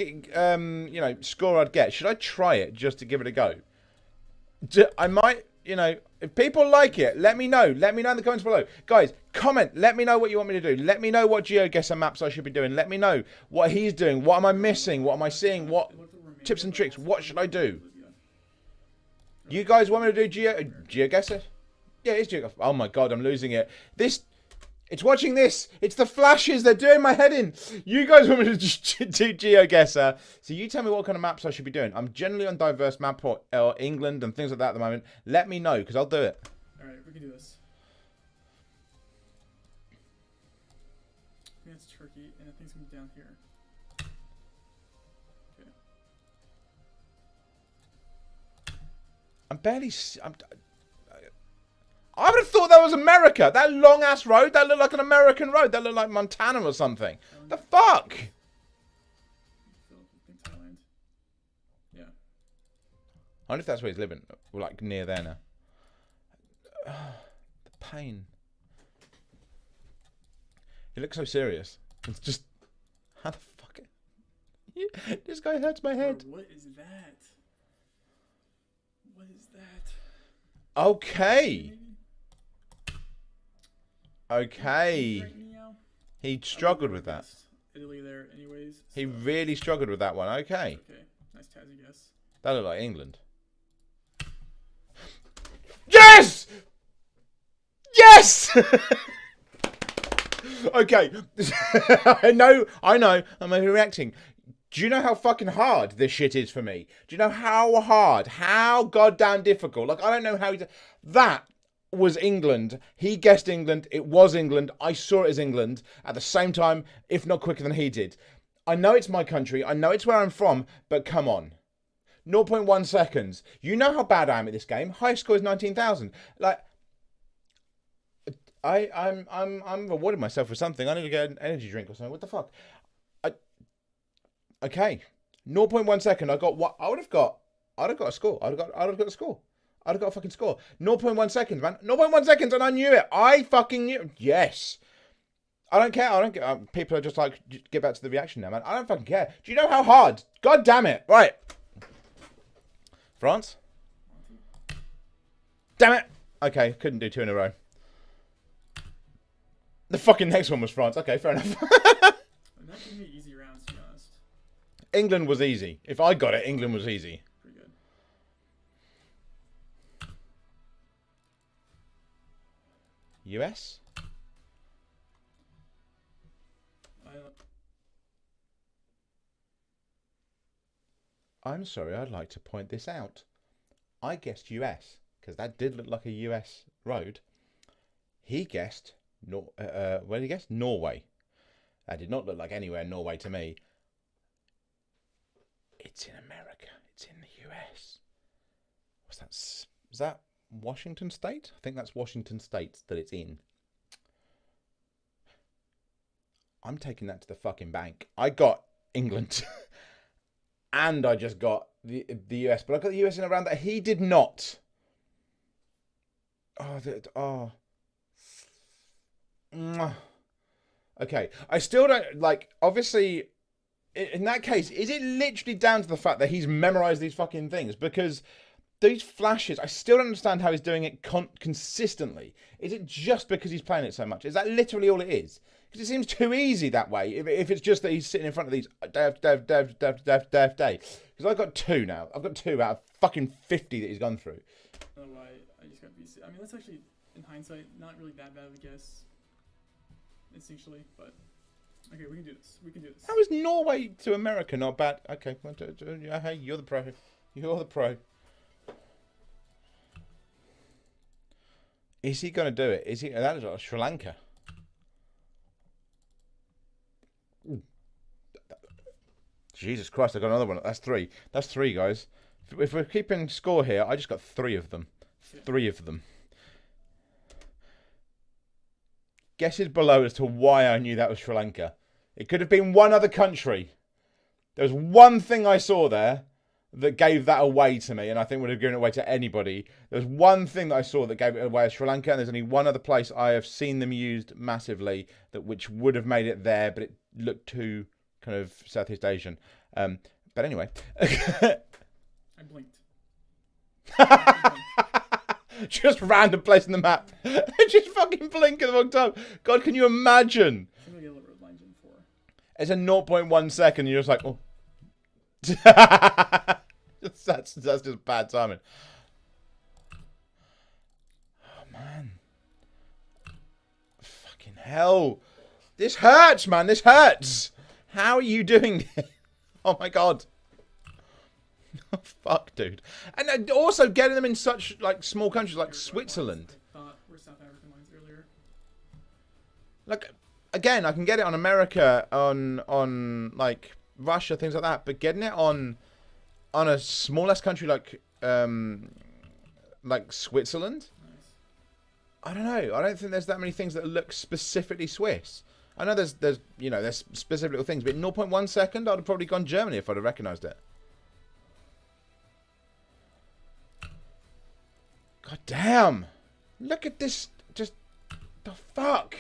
Speaker 1: score I'd get. Should I try it just to give it a go? I might, if people like it, let me know. Let me know in the comments below. Guys, comment. Let me know what you want me to do. Let me know what GeoGuessr maps I should be doing. Let me know what he's doing. What am I missing? What am I seeing? What tips and tricks? What should I do? You guys want me to do GeoGuessr? Yeah, it's GeoGuessr. Oh my god, I'm losing it. It's watching this. It's the flashes. They're doing my head in. You guys want me to do GeoGuessr. So you tell me what kind of maps I should be doing. I'm generally on diverse map or England and things like that at the moment. Let me know because I'll do it.
Speaker 2: All right, we can do this. I think that's Turkey, and I think it's going to be down here. Okay.
Speaker 1: I'm barely... I would have thought that was America. That long-ass road, that looked like an American road. That looked like Montana or something. The fuck?
Speaker 2: I think Thailand. Yeah.
Speaker 1: I wonder if that's where he's living. We're like near there now. The pain. He looks so serious. It's just... How the fuck... This guy hurts my head.
Speaker 2: Bro, what is that? What is that?
Speaker 1: Okay.
Speaker 2: Maybe?
Speaker 1: Okay.
Speaker 2: Right meow?
Speaker 1: He struggled with that.
Speaker 2: Italy there anyways.
Speaker 1: He
Speaker 2: so-
Speaker 1: really struggled with that one. Okay.
Speaker 2: Okay, nice Tazzy guess.
Speaker 1: That looked like England. Yes! Yes! Okay. I know. I'm overreacting. Do you know how fucking hard this shit is for me? Do you know how hard? How goddamn difficult? Like, I don't know how... That was England. He guessed England. It was England. I saw it as England at the same time, if not quicker than he did. I know it's my country. I know it's where I'm from, but come on. 0.1 seconds. You know how bad I am at this game. Highest score is 19,000. Like, I'm rewarding myself for something. I need to get an energy drink or something. What the fuck? Okay. 0.1 second. I got what? I'd have got a score. I'd have got a score. I'd have got a fucking score. 0.1 seconds, man. 0.1 seconds, and I knew it. I fucking knew it. Yes. I don't care. I don't care. People are just like, get back to the reaction now, man. I don't fucking care. Do you know how hard? God damn it. Right. France? Damn it. Okay, couldn't do two in a row. The fucking next one was France. Okay, fair enough.
Speaker 2: I'm not giving me easy rounds, to be honest.
Speaker 1: England was easy. If I got it, England was easy.
Speaker 2: Pretty good.
Speaker 1: US? I'm sorry, I'd like to point this out. I guessed US, because that did look like a US road. He guessed, where did he guess? Norway. That did not look like anywhere Norway to me. It's in America. It's in the US. What's that? Is that Washington State? I think that's Washington State that it's in. I'm taking that to the fucking bank. I got England. And I just got the US. But I got the US in around that. He did not. Okay. I still don't, like, obviously, in that case, is it literally down to the fact that he's memorized these fucking things? Because these flashes, I still don't understand how he's doing it consistently. Is it just because he's playing it so much? Is that literally all it is? Because it seems too easy that way. If it's just that he's sitting in front of these day. Because I've got 2 now. I've got 2 out of fucking 50 that he's gone through.
Speaker 2: I don't know why I just got BC. I mean, that's actually, in hindsight, not really that bad of a guess. Instinctually, but okay, we can do this. We can do this.
Speaker 1: How is Norway to America not bad? Okay, hey, you're the pro. You're the pro. Is he going to do it? Is he? That is like Sri Lanka. Ooh. Jesus Christ, I got another one. That's 3. That's 3, guys. If we're keeping score here, I just got 3 of them. 3 of them. Guesses below as to why I knew that was Sri Lanka. It could have been one other country. There was one thing I saw there that gave that away to me, and I think would have given it away to anybody. There's one thing that I saw that gave it away as Sri Lanka, and there's only one other place I have seen them used massively which would have made it there, but it looked too kind of Southeast Asian. But anyway.
Speaker 2: I blinked.
Speaker 1: Just random place in the map. Just fucking blink at the wrong time. God, can you imagine? It's a 0.1 second. You're just like, oh. that's just bad timing. Oh, man. Fucking hell. This hurts, man. This hurts. How are you doing this? Oh, my God. Oh, fuck, dude. And also getting them in such like small countries like Switzerland.
Speaker 2: I thought were South African lines earlier.
Speaker 1: Like, again, I can get it on America, on like Russia, things like that, but getting it on a smallest country like Switzerland.
Speaker 2: Nice.
Speaker 1: I don't know. I don't think there's that many things that look specifically Swiss. I know there's specific little things, but in 0.1 second, I'd have probably gone Germany if I'd have recognised it. God damn. Look at this. Just the fuck.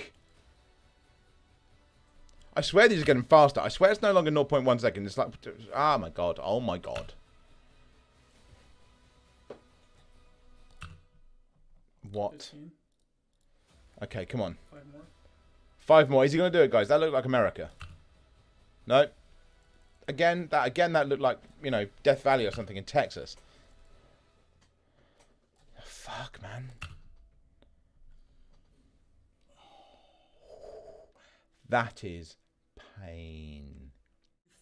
Speaker 1: I swear these are getting faster. I swear it's no longer 0.1 second. It's like, oh my God. Oh my God. What?
Speaker 2: 15.
Speaker 1: Okay, come on.
Speaker 2: 5 more.
Speaker 1: 5 more. Is he going to do it, guys? That looked like America. No. Again, that looked like, Death Valley or something in Texas. Fuck, man. That is pain.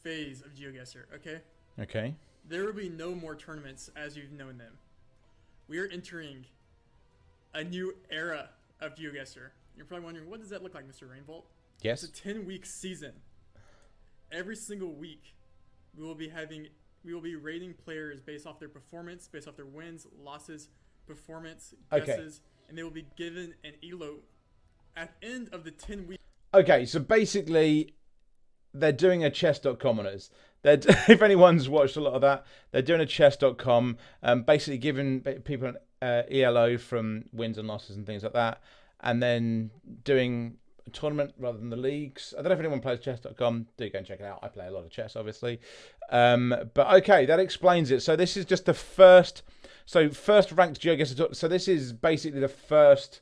Speaker 2: Phase of Geoguessr, okay?
Speaker 1: Okay.
Speaker 2: There will be no more tournaments as you've known them. We are entering a new era of Geoguessr. You're probably wondering, what does that look like, Mr. Rainbolt?
Speaker 1: Yes.
Speaker 2: It's a 10-week season. Every single week, we will be rating players based off their performance, based off their wins, losses, performance, guesses, and they will be given an elo at the end of the 10 weeks.
Speaker 1: Okay, so basically, they're doing a chess.com on us. If anyone's watched a lot of that, they're doing a chess.com, basically giving people an ELO from wins and losses and things like that, and then doing a tournament rather than the leagues. I don't know if anyone plays chess.com. Do go and check it out. I play a lot of chess, obviously. But okay, that explains it. So this is just the first ranked Geoguessr. So this is basically the first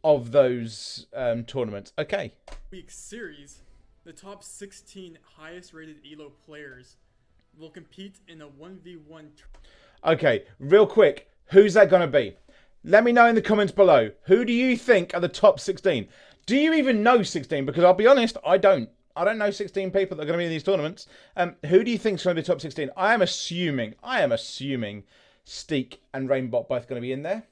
Speaker 1: of those tournaments. Okay.
Speaker 2: Week series, the top 16 highest rated ELO players will compete in a 1v1.
Speaker 1: Okay, real quick, who's that going to be? Let me know in the comments below. Who do you think are the top 16? Do you even know 16? Because I'll be honest, I don't. I don't know 16 people that are going to be in these tournaments. Who do you think is going to be top 16? I am assuming Steak and Rainbot both going to be in there.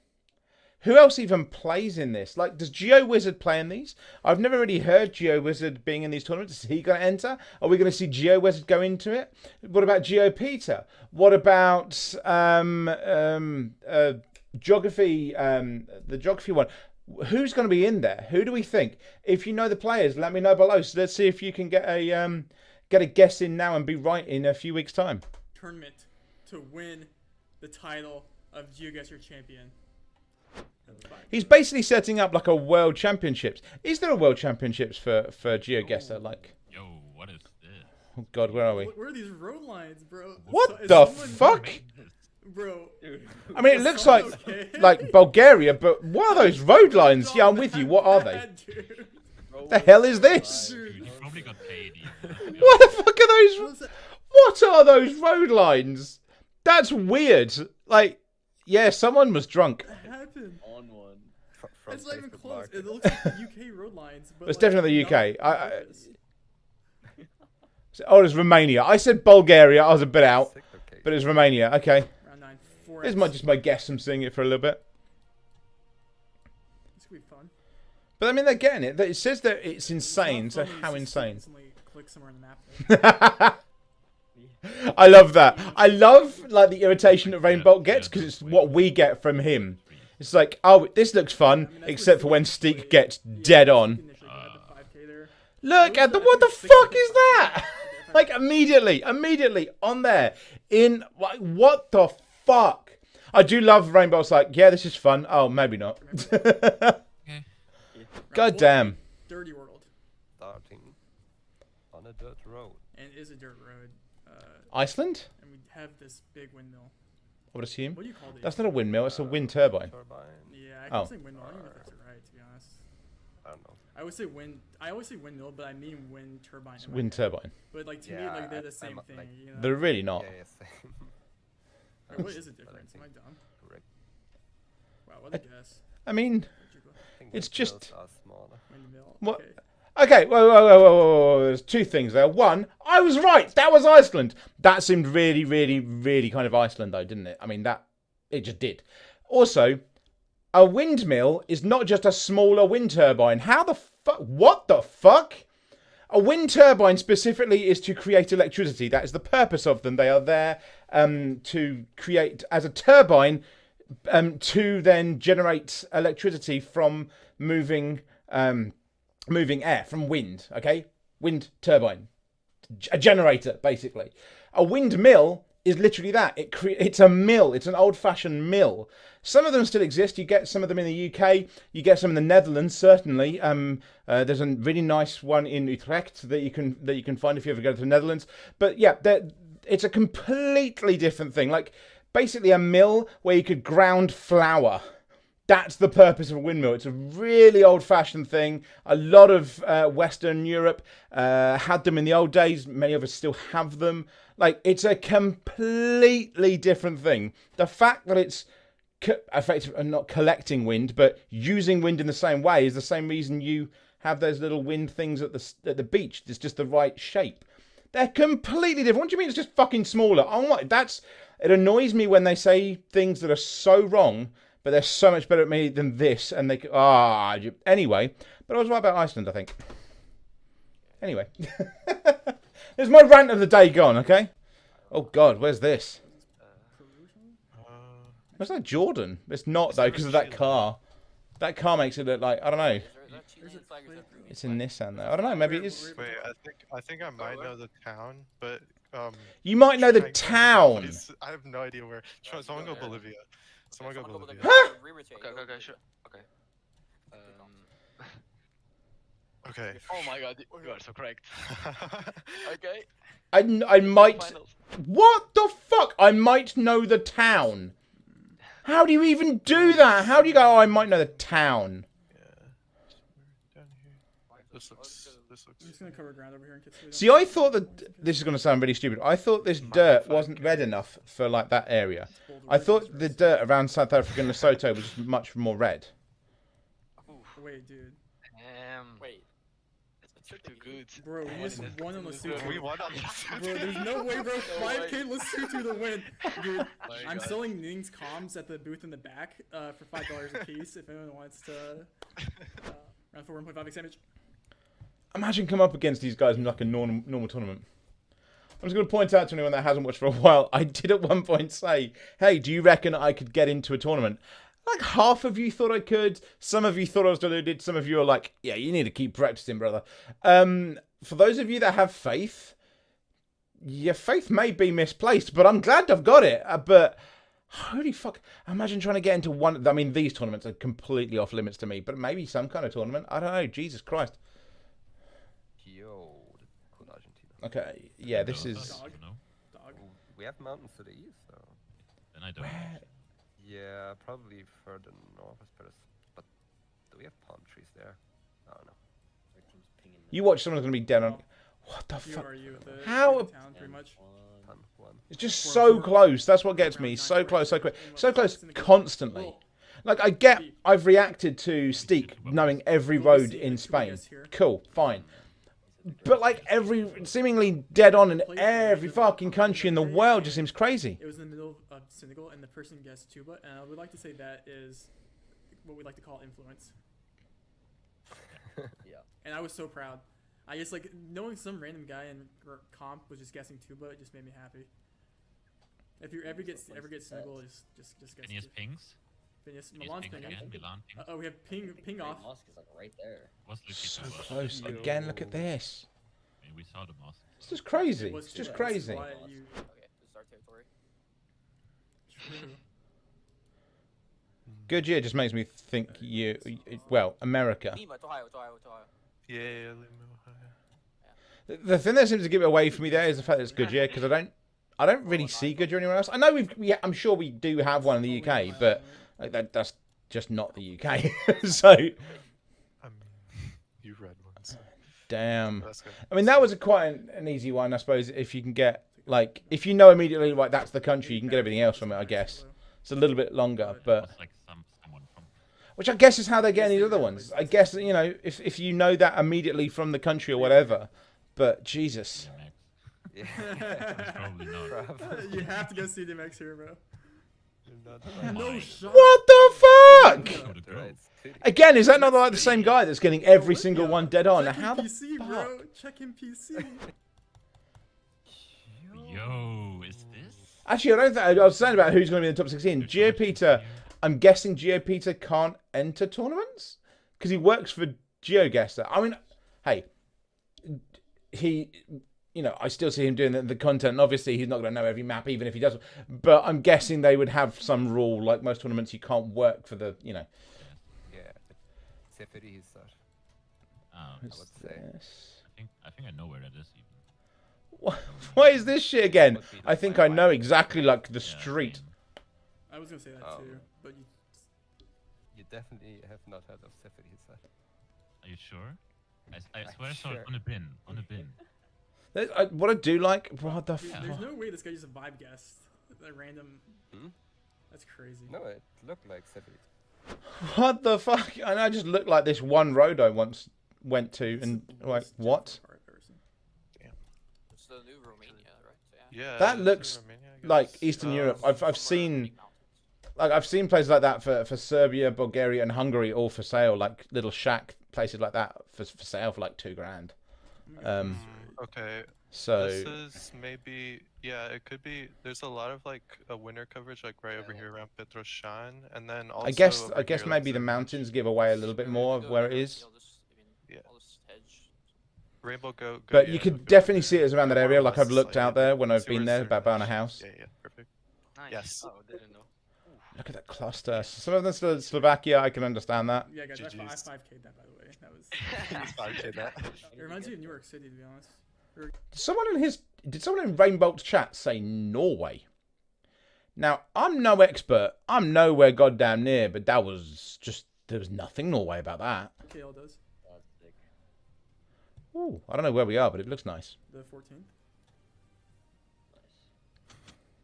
Speaker 1: Who else even plays in this? Like, does Geoguessr play in these? I've never really heard Geoguessr being in these tournaments. Is he going to enter? Are we going to see Geoguessr go into it? What about GeoPeter? What about Geography, the Geography one? Who's going to be in there? Who do we think? If you know the players, let me know below. So let's see if you can get a guess in now and be right in a few weeks' time.
Speaker 2: Tournament to win the title of Geoguessr champion.
Speaker 1: He's basically setting up like a world championships. Is there a world championships for GeoGuessr? Like,
Speaker 4: Yo, what is this?
Speaker 1: oh god, where are we?
Speaker 2: Where are these road lines, bro?
Speaker 1: What
Speaker 2: Is
Speaker 1: the
Speaker 2: someone-
Speaker 1: fuck?
Speaker 2: Bro.
Speaker 1: I mean, it
Speaker 2: Is
Speaker 1: looks
Speaker 2: someone
Speaker 1: like
Speaker 2: okay?
Speaker 1: like Bulgaria, but what are those road lines? Yeah, I'm with you. What are they?
Speaker 2: Bad, dude.
Speaker 1: The hell is this?
Speaker 4: Dude, you probably got paid.
Speaker 1: What the fuck are
Speaker 2: What
Speaker 1: those?
Speaker 2: was that?
Speaker 1: What are those road lines? That's weird. Like, yeah, someone was drunk.
Speaker 2: What happened?
Speaker 5: On one.
Speaker 2: It's not even close. It looks like the UK road lines, but
Speaker 1: It's
Speaker 2: like,
Speaker 1: definitely the UK.
Speaker 2: not on purpose.
Speaker 1: Oh, it's Romania. I said Bulgaria. I was a bit out, but it's Romania. Okay.
Speaker 2: Round 9, 4.
Speaker 1: This might just my guess. I'm seeing it for a little bit.
Speaker 2: This could be fun.
Speaker 1: But I mean, they're getting it. It says that it's insane.
Speaker 2: It's
Speaker 1: So
Speaker 2: not fun when
Speaker 1: how
Speaker 2: you just
Speaker 1: insane?
Speaker 2: instantly click somewhere on the map.
Speaker 1: I love that. I love like the irritation that Rainbow gets because it's what we get from him. It's like, oh, this looks fun,
Speaker 2: I mean, that's
Speaker 1: except for
Speaker 2: what
Speaker 1: when
Speaker 2: Steak
Speaker 1: Steak gets dead on.
Speaker 2: Initially had the 5K there.
Speaker 1: Look at the what the
Speaker 2: I think
Speaker 1: fuck
Speaker 2: it's
Speaker 1: is that? Like immediately on there. In like what the fuck? I do love Rainbow's like, yeah, this is fun. Oh, maybe not. God damn.
Speaker 2: Dirty world.
Speaker 5: Starting on a dirt road.
Speaker 2: And it is a dirt road.
Speaker 1: Iceland?
Speaker 2: And we have this big windmill.
Speaker 1: I would assume.
Speaker 2: What do you call these?
Speaker 1: That's not a windmill, it's a wind turbine.
Speaker 5: Turbine.
Speaker 2: Yeah, I can
Speaker 1: Oh.
Speaker 2: say windmill. I don't know if that's right, to be honest.
Speaker 5: I don't know.
Speaker 2: I always say windmill, but I mean wind turbine.
Speaker 1: It's a
Speaker 2: in my
Speaker 1: wind
Speaker 2: head.
Speaker 1: turbine.
Speaker 2: But like to me,
Speaker 5: Yeah,
Speaker 2: like they're the
Speaker 5: I'm
Speaker 2: same
Speaker 5: like-
Speaker 2: thing. You know?
Speaker 1: They're really not.
Speaker 5: Yeah, same.
Speaker 2: Wait, what is the difference? Am I dumb?
Speaker 5: Correct.
Speaker 2: Wow, what a guess.
Speaker 1: I mean,
Speaker 2: Where'd you go?
Speaker 5: I think
Speaker 1: It's
Speaker 5: windmills
Speaker 1: just-
Speaker 5: are smaller.
Speaker 2: Windmill.
Speaker 1: What?
Speaker 2: Okay.
Speaker 1: okay, whoa. There's two things there. One, I was right. That was Iceland. That seemed really, really, really kind of Iceland, though, didn't it? I mean, it just did. Also, a windmill is not just a smaller wind turbine. How the fuck? What the fuck? A wind turbine specifically is to create electricity. That is the purpose of them. They are there to create as a turbine to then generate electricity from moving air, from wind. Okay, wind turbine, a generator basically. A windmill is literally that. It's a mill. It's an old-fashioned mill. Some of them still exist. You get some of them in the UK. You get some in the Netherlands, certainly. There's a really nice one in Utrecht that you can find if you ever go to the Netherlands. But yeah, it's a completely different thing. Like basically a mill where you could ground flour. That's the purpose of a windmill. It's a really old-fashioned thing. A lot of Western Europe had them in the old days. Many of us still have them. Like, it's a completely different thing. The fact that it's effectively not collecting wind, but using wind in the same way is the same reason you have those little wind things at the beach. It's just the right shape. They're completely different. What do you mean it's just fucking smaller? Oh my, it annoys me when they say things that are so wrong, but they're so much better at me than this, and anyway. But I was right about Iceland, I think. Anyway. There's my rant of the day gone, okay? Oh god, where's this? Where's that Jordan? It's not though, because of that car. That car makes it look like, I don't know. It's a Nissan though. I don't know, maybe it is.
Speaker 6: Wait, I think I might know the town, but
Speaker 1: You might know the
Speaker 6: trying to-
Speaker 1: town.
Speaker 6: I have no idea where. Someone go Bolivia. Someone go Bolivia.
Speaker 7: Okay, sure. Okay.
Speaker 6: Okay.
Speaker 7: Oh my god, you are so correct. Okay.
Speaker 1: I might...
Speaker 7: Finals.
Speaker 1: What the fuck? I might know the town. How do you even do that? How do you go, oh, I might know the town?
Speaker 6: Down here. This looks.
Speaker 2: I'm just gonna cover ground over here in case we don't.
Speaker 1: See, I thought that... This is going to sound really stupid. I thought this dirt wasn't red enough for, like, that area. I thought the dirt around South Africa and Lesotho was much more red.
Speaker 2: Wait, dude.
Speaker 7: Wait. You're too good.
Speaker 2: Bro, we just won on Lesotho.
Speaker 6: We won on Lesotho.
Speaker 2: Bro, there's no way, bro.
Speaker 7: No
Speaker 2: 5k
Speaker 7: way.
Speaker 2: Lesotho to win. Dude,
Speaker 7: My
Speaker 2: I'm
Speaker 7: God.
Speaker 2: selling Ning's comms at the booth in the back for $5 a piece if anyone wants to round for 1.5x damage.
Speaker 1: Imagine come up against these guys in like a normal tournament. I'm just going to point out to anyone that hasn't watched for a while, I did at one point say, hey, do you reckon I could get into a tournament? Like half of you thought I could. Some of you thought I was deluded. Some of you are like, yeah, you need to keep practicing, brother. For those of you that have faith, your faith may be misplaced, but I'm glad I've got it. But holy fuck, imagine trying to get into one. I mean, these tournaments are completely off limits to me, but maybe some kind of tournament. I don't know. Jesus Christ.
Speaker 5: Yo, cool Argentina.
Speaker 1: Okay, yeah, this is.
Speaker 2: Dog.
Speaker 4: No,
Speaker 2: Dog.
Speaker 5: We have mountains to the east, so.
Speaker 4: then I don't.
Speaker 1: Where?
Speaker 5: Yeah, probably further north, but do we have palm trees there? I don't know.
Speaker 1: You watch someone's going to be dead on. What the
Speaker 2: You
Speaker 1: fuck?
Speaker 2: are you with the
Speaker 1: How-
Speaker 2: town, pretty much.
Speaker 5: Ton one.
Speaker 1: It's just so close. That's what gets me. So close, so quick. So close constantly. Like, I've reacted to Steak knowing every road in Spain. Cool, fine. But, like, seemingly dead on in every fucking country in the world just seems crazy.
Speaker 2: It was in the middle of Senegal, and the person guessed tuba, and I would like to say that is what we like to call influence.
Speaker 8: Yeah.
Speaker 2: And I was so proud. I just, like, knowing some random guy in comp was just guessing tuba, it just made me happy. If you ever get Senegal, just guess
Speaker 4: Phineas
Speaker 2: tuba.
Speaker 4: pings.
Speaker 2: Phineas,
Speaker 4: Phineas
Speaker 2: Milan's
Speaker 4: pings
Speaker 2: pinging.
Speaker 4: again. Milan pings.
Speaker 2: Oh, we have ping off.
Speaker 8: Mosque is like right there.
Speaker 4: What's Luffy
Speaker 1: So
Speaker 4: to us?
Speaker 1: close. Again, look at this.
Speaker 4: I mean, we saw the mosque.
Speaker 1: It's just crazy.
Speaker 2: Was
Speaker 1: It's just
Speaker 2: tuba, this is
Speaker 1: crazy.
Speaker 2: why you-
Speaker 8: Okay, this is our territory.
Speaker 2: True.
Speaker 1: Goodyear just makes me think well, America.
Speaker 8: Lima, Ohio.
Speaker 6: Yeah,
Speaker 1: The thing that seems to give it away for me there is the fact that it's Goodyear, because I don't really see Goodyear anywhere else. I know I'm sure we do have one in the UK, but like, that's just not the UK. So,
Speaker 6: I mean, you read ones.
Speaker 1: damn.
Speaker 6: That's good.
Speaker 1: I mean, that was quite an easy one, I suppose. If you can get if you know immediately, like that's the country, you can get everything else from it. I guess it's a little bit longer, but
Speaker 4: What's like someone from?
Speaker 1: which I guess is how they get these other ones. I guess if you know that immediately from the country or whatever. But Jesus.
Speaker 5: Yeah.
Speaker 4: It's probably not.
Speaker 2: You have to go CDMX here, bro.
Speaker 5: You're not
Speaker 4: Oh
Speaker 2: No
Speaker 4: my.
Speaker 2: shot.
Speaker 1: What the fuck?
Speaker 4: Go to go.
Speaker 5: right. City.
Speaker 1: Again, is that not like the same guy that's getting every single one dead on?
Speaker 2: Check
Speaker 1: How
Speaker 2: in
Speaker 1: the
Speaker 2: PC,
Speaker 1: fuck?
Speaker 2: bro. Check in PC.
Speaker 4: Yo, is this?
Speaker 1: Actually, I don't think I was saying about who's going to be in the top 16. GeoPeter, I'm guessing GeoPeter can't enter tournaments because he works for Geoguessr. I mean, hey, I still see him doing the content. And obviously, he's not going to know every map, even if he does. But I'm guessing they would have some rule, like most tournaments, you can't work for the,
Speaker 5: Yeah. Except for his
Speaker 4: I
Speaker 5: would say.
Speaker 4: think I know where that is even.
Speaker 1: What is this shit again? I think I know exactly like the
Speaker 4: Yeah,
Speaker 1: street.
Speaker 4: same.
Speaker 2: I was gonna say that too, but
Speaker 5: You definitely have not heard of Sephiri Hissar.
Speaker 4: Are you sure? I swear I saw
Speaker 5: sure.
Speaker 4: it on a bin. On a bin.
Speaker 1: What I do like, what the
Speaker 2: dude,
Speaker 4: Yeah.
Speaker 2: there's
Speaker 1: fuck?
Speaker 2: no way this guy just a vibe guessed. A random.
Speaker 5: Hmm?
Speaker 2: That's crazy.
Speaker 5: No, it looked like Sephiri.
Speaker 1: What the fuck? And I just looked like this one road I once went to, and like,
Speaker 2: Just
Speaker 1: what?
Speaker 2: a hard person.
Speaker 8: It's the new Romania, right? So, yeah.
Speaker 6: Yeah.
Speaker 1: That
Speaker 6: it's in
Speaker 1: looks
Speaker 6: Romania, I
Speaker 1: like
Speaker 6: guess.
Speaker 1: Eastern Europe. I've
Speaker 8: Somewhere
Speaker 1: seen
Speaker 8: big mountains.
Speaker 1: I've seen places like that for Serbia, Bulgaria, and Hungary, all for sale. Like little shack places like that for sale for like $2,000.
Speaker 6: Okay.
Speaker 1: So
Speaker 6: This is maybe, yeah, it could be. There's a lot of like a winter coverage, like right over here around Petroshan, and then also.
Speaker 1: I guess
Speaker 6: over here, like,
Speaker 1: maybe the
Speaker 6: Zurich.
Speaker 1: mountains give away a little bit more of where it is.
Speaker 6: Yeah.
Speaker 8: All this hedge.
Speaker 6: Rainbow Goat.
Speaker 1: But
Speaker 6: yeah,
Speaker 1: you could
Speaker 6: Goat
Speaker 1: definitely
Speaker 6: there.
Speaker 1: see it as around that
Speaker 6: More
Speaker 1: area.
Speaker 6: or
Speaker 1: Like I've
Speaker 6: less,
Speaker 1: looked out there when I've
Speaker 6: see
Speaker 1: been
Speaker 6: where
Speaker 1: there, about buying a
Speaker 6: Zurich is.
Speaker 1: house.
Speaker 6: Yeah, perfect.
Speaker 7: Nice.
Speaker 6: Yes.
Speaker 7: Oh, didn't know.
Speaker 1: Look at that cluster. Some of them Slovakia, I can understand that.
Speaker 2: Yeah, guys, I
Speaker 6: GG's.
Speaker 2: 5K'd that by the way. That was.
Speaker 6: Okay, that.
Speaker 2: It reminds me of New York City, to be honest.
Speaker 1: Did someone in Rainbolt's chat say Norway? Now, I'm no expert. I'm nowhere goddamn near, but there was nothing Norway about that.
Speaker 2: KL does.
Speaker 8: That's sick.
Speaker 1: Ooh, I don't know where we are, but it looks nice.
Speaker 2: The 14th.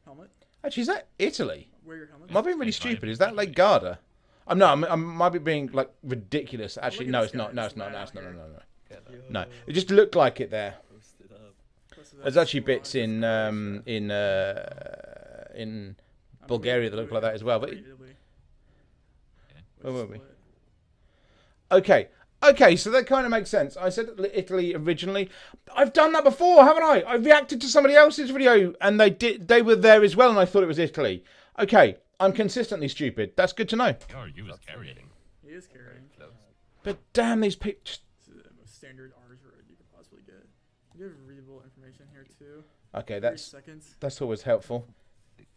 Speaker 2: Helmet.
Speaker 1: Actually, is that Italy?
Speaker 2: Wear your helmet.
Speaker 1: Am I being really stupid? Is that Lake Garda? I might be being like ridiculous. Actually,
Speaker 2: at
Speaker 1: no,
Speaker 2: this
Speaker 1: it's not.
Speaker 2: guy.
Speaker 1: No,
Speaker 2: It's
Speaker 1: it's not. No,
Speaker 2: way
Speaker 1: it's
Speaker 2: out
Speaker 1: not. No,
Speaker 2: here.
Speaker 1: no, no. No, it just looked like it there.
Speaker 9: Post it up.
Speaker 1: There's actually bits in Bulgaria that look like that as well. But where were we? Okay, so that kind of makes sense. I said Italy originally. I've done that before, haven't I? I reacted to somebody else's video and they were there as well, and I thought it was Italy. Okay, I'm consistently stupid. That's good to know.
Speaker 4: You was carrying.
Speaker 2: He is carrying.
Speaker 1: But damn, these pictures.
Speaker 2: This is the most standard R's word you could possibly get. You have readable information here too.
Speaker 1: Okay,
Speaker 2: 30 seconds.
Speaker 1: that's always helpful.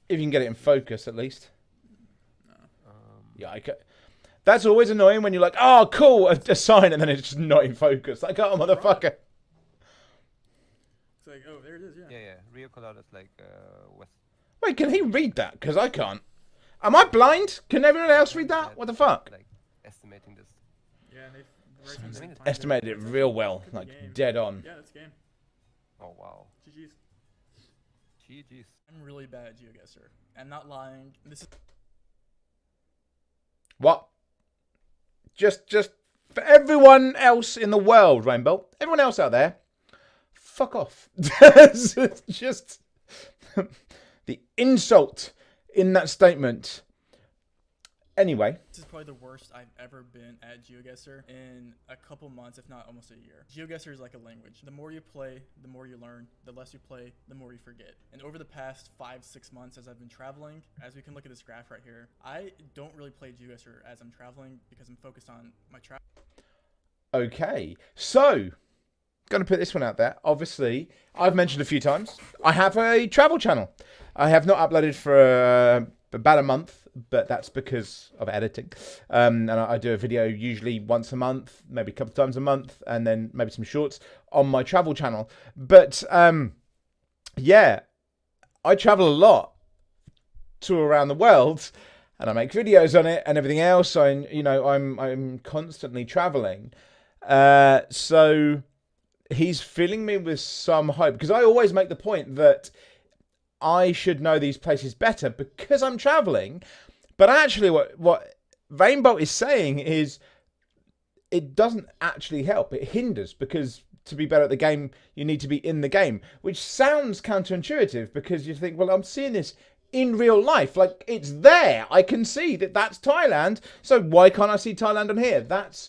Speaker 1: If you can get it in focus, at least.
Speaker 2: No.
Speaker 1: Yeah, that's always annoying when you're like, oh, cool, a sign, and then it's just not in focus. Like, oh, motherfucker.
Speaker 2: It's like, oh, there it is. Yeah.
Speaker 5: Yeah. Rio Colorado is like west.
Speaker 1: Wait, can he read that? Because I can't. Am I blind? Can everyone else read that? What the fuck?
Speaker 5: Like estimating this.
Speaker 2: Yeah, and they've
Speaker 1: Estimated it real well, like dead on.
Speaker 2: Yeah, that's game.
Speaker 5: Oh wow.
Speaker 2: GG's.
Speaker 5: GG's.
Speaker 2: I'm really bad at Geoguessr. I'm not lying. This is
Speaker 1: What? Just for everyone else in the world, Rainbow. Everyone else out there, fuck off. Just the insult in that statement. Anyway.
Speaker 2: This is probably the worst I've ever been at Geoguessr in a couple months, if not almost a year. Geoguessr is like a language. The more you play, the more you learn. The less you play, the more you forget. And over the past 5-6 months as I've been traveling, as we can look at this graph right here, I don't really play Geoguessr as I'm traveling because I'm focused on my travel.
Speaker 1: Okay, so gonna put this one out there. Obviously, I've mentioned a few times, I have a travel channel. I have not uploaded for about a month, but that's because of editing. And I do a video usually once a month, maybe a couple of times a month, and then maybe some shorts on my travel channel. But yeah, I travel a lot to around the world, and I make videos on it and everything else. I'm constantly traveling. So he's filling me with some hope, because I always make the point that I should know these places better because I'm traveling. But actually what Rainbow is saying is it doesn't actually help. It hinders, because to be better at the game, you need to be in the game, which sounds counterintuitive, because you think, well, I'm seeing this in real life. Like, it's there. I can see that that's Thailand. So why can't I see Thailand on here? That's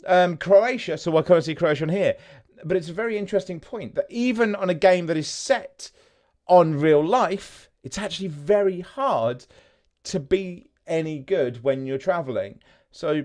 Speaker 1: Croatia. So why can't I see Croatia on here? But it's a very interesting point that even on a game that is set on real life, it's actually very hard to be any good when you're traveling. So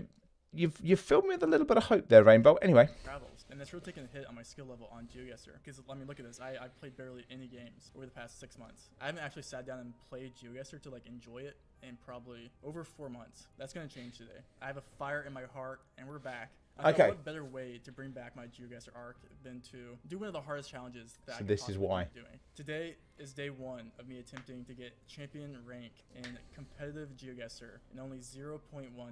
Speaker 1: you've filled me with a little bit of hope there, Rainbow. Anyway.
Speaker 2: Travels, and that's really taking a hit on my skill level on Geoguessr. Because I mean, look at this. I've played barely any games over the past 6 months. I haven't actually sat down and played Geoguessr to like enjoy it in probably over 4 months. That's gonna change today. I have a fire in my heart, and we're back.
Speaker 1: Okay.
Speaker 2: What better way to bring back my Geoguessr arc than to do one of the hardest challenges that I could
Speaker 1: this is
Speaker 2: possibly
Speaker 1: why.
Speaker 2: be doing. Today is day 1 of me attempting to get champion rank in competitive Geoguessr in only 0.1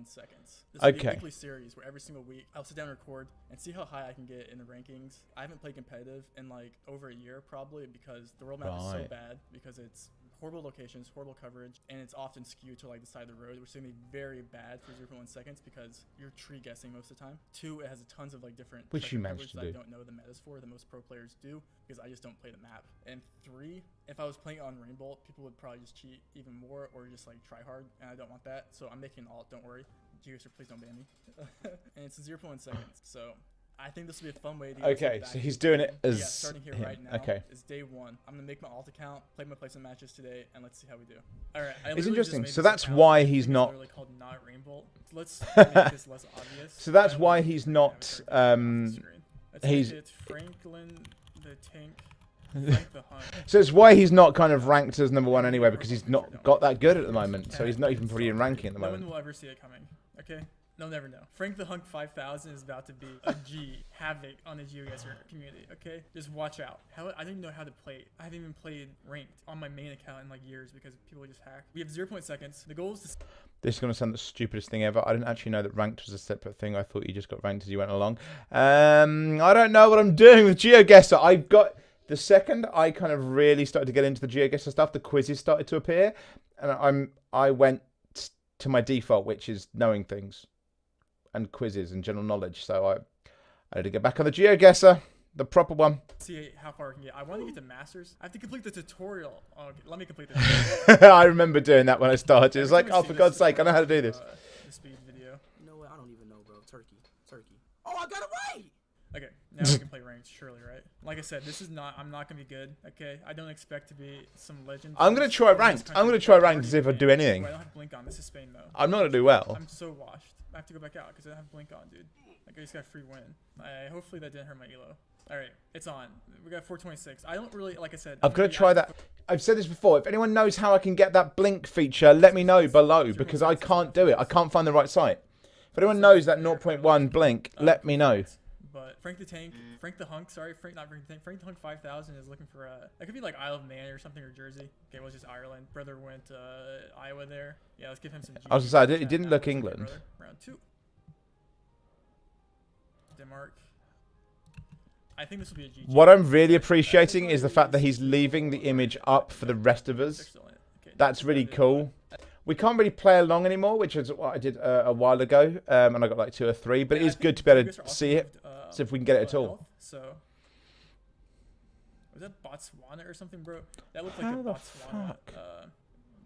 Speaker 2: seconds. This will be a weekly series where every single week I'll sit down and record and see how high I can get in the rankings. I haven't played competitive in like over a year probably, because the world map is so bad, because it's horrible locations, horrible coverage, and it's often skewed to like the side of the road, which is going to be very bad for 0.1 seconds because you're tree guessing most of the time. 2, it has tons of like different
Speaker 1: which you managed to do.
Speaker 2: I don't know the metas for, the most pro players do, because I just don't play the map. And 3, if I was playing on Rainbow, people would probably just cheat even more or just like try hard, and I don't want that. So I'm making an alt, don't worry. Geoguessr, please don't ban me. And it's 0.1 seconds, so I think this will be a fun way to
Speaker 1: Okay, so he's doing it as
Speaker 2: starting here right now.
Speaker 1: Okay.
Speaker 2: It's day 1. I'm gonna make my alt account, play my placement matches today, and let's see how we do. All right.
Speaker 1: It's interesting. So that's why he's not.
Speaker 2: It's called not Rainbow. Let's make this less obvious.
Speaker 1: So that's why he's not. He's
Speaker 2: Franklin the Tank. Frank the Hunt.
Speaker 1: So it's why he's not kind of ranked as #1 anyway, because he's not got that good at the moment. So he's not even probably in ranking at the moment.
Speaker 2: No one will ever see it coming. Okay. They'll never know. Frank the Hunk 5000 is about to be a G havoc on the Geoguessr community, okay? Just watch out. I don't even know how to play. I haven't even played ranked on my main account in like years because people just hack. We have 0.1 seconds. The goal is to...
Speaker 1: This is going to sound the stupidest thing ever. I didn't actually know that ranked was a separate thing. I thought you just got ranked as you went along. I don't know what I'm doing with Geoguessr. I've got... The second I kind of really started to get into the Geoguessr stuff, the quizzes started to appear. And I went to my default, which is knowing things and quizzes and general knowledge. So I need to get back on the GeoGuessr, the proper one.
Speaker 2: See how far I can get. I want to get to Masters. I have to complete the tutorial. Oh, okay, let me complete the tutorial.
Speaker 1: I remember doing that when I started. It was like, oh, for God's sake, I know how to do this.
Speaker 2: The speed video.
Speaker 9: You know what? I don't even know, bro. Turkey. Oh, I got it right!
Speaker 2: Okay, now we can play ranked, surely, right? Like I said, this is not. I'm not gonna be good. Okay, I don't expect to be some legend.
Speaker 1: I'm gonna try ranked. I'm gonna try ranked to see if I do anything.
Speaker 2: I don't have blink on. This is Spain though.
Speaker 1: I'm not gonna do well.
Speaker 2: I'm so washed. I have to go back out because I don't have blink on, dude. Like I just got a free win. Hopefully that didn't hurt my elo. All right, it's on. We got 426. I don't really, like I said.
Speaker 1: I'm gonna try that. I've said this before. If anyone knows how I can get that blink feature, let me know below because I can't do it. I can't find the right site. If anyone knows that 0.1 blink, let me know.
Speaker 2: But Frank the Tank, Frank the Hunk, sorry, not Frank the Tank. Frank the Hunk 5000 is looking for that could be like Isle of Man or something, or Jersey. Okay, well, it's just Ireland. Brother went Iowa there. Yeah, let's give him some.
Speaker 1: I was gonna say it didn't look England.
Speaker 2: Round 2. Denmark. I think this will be a GG.
Speaker 1: What I'm really appreciating is the fact that he's leaving the image up for the rest of us. That's really cool. We can't really play along anymore, which is what I did a while ago, and I got like 2 or 3. But it is good to be able to see it, see if we can get it at all.
Speaker 2: So, was that Botswana or something, bro? That looked like a Botswana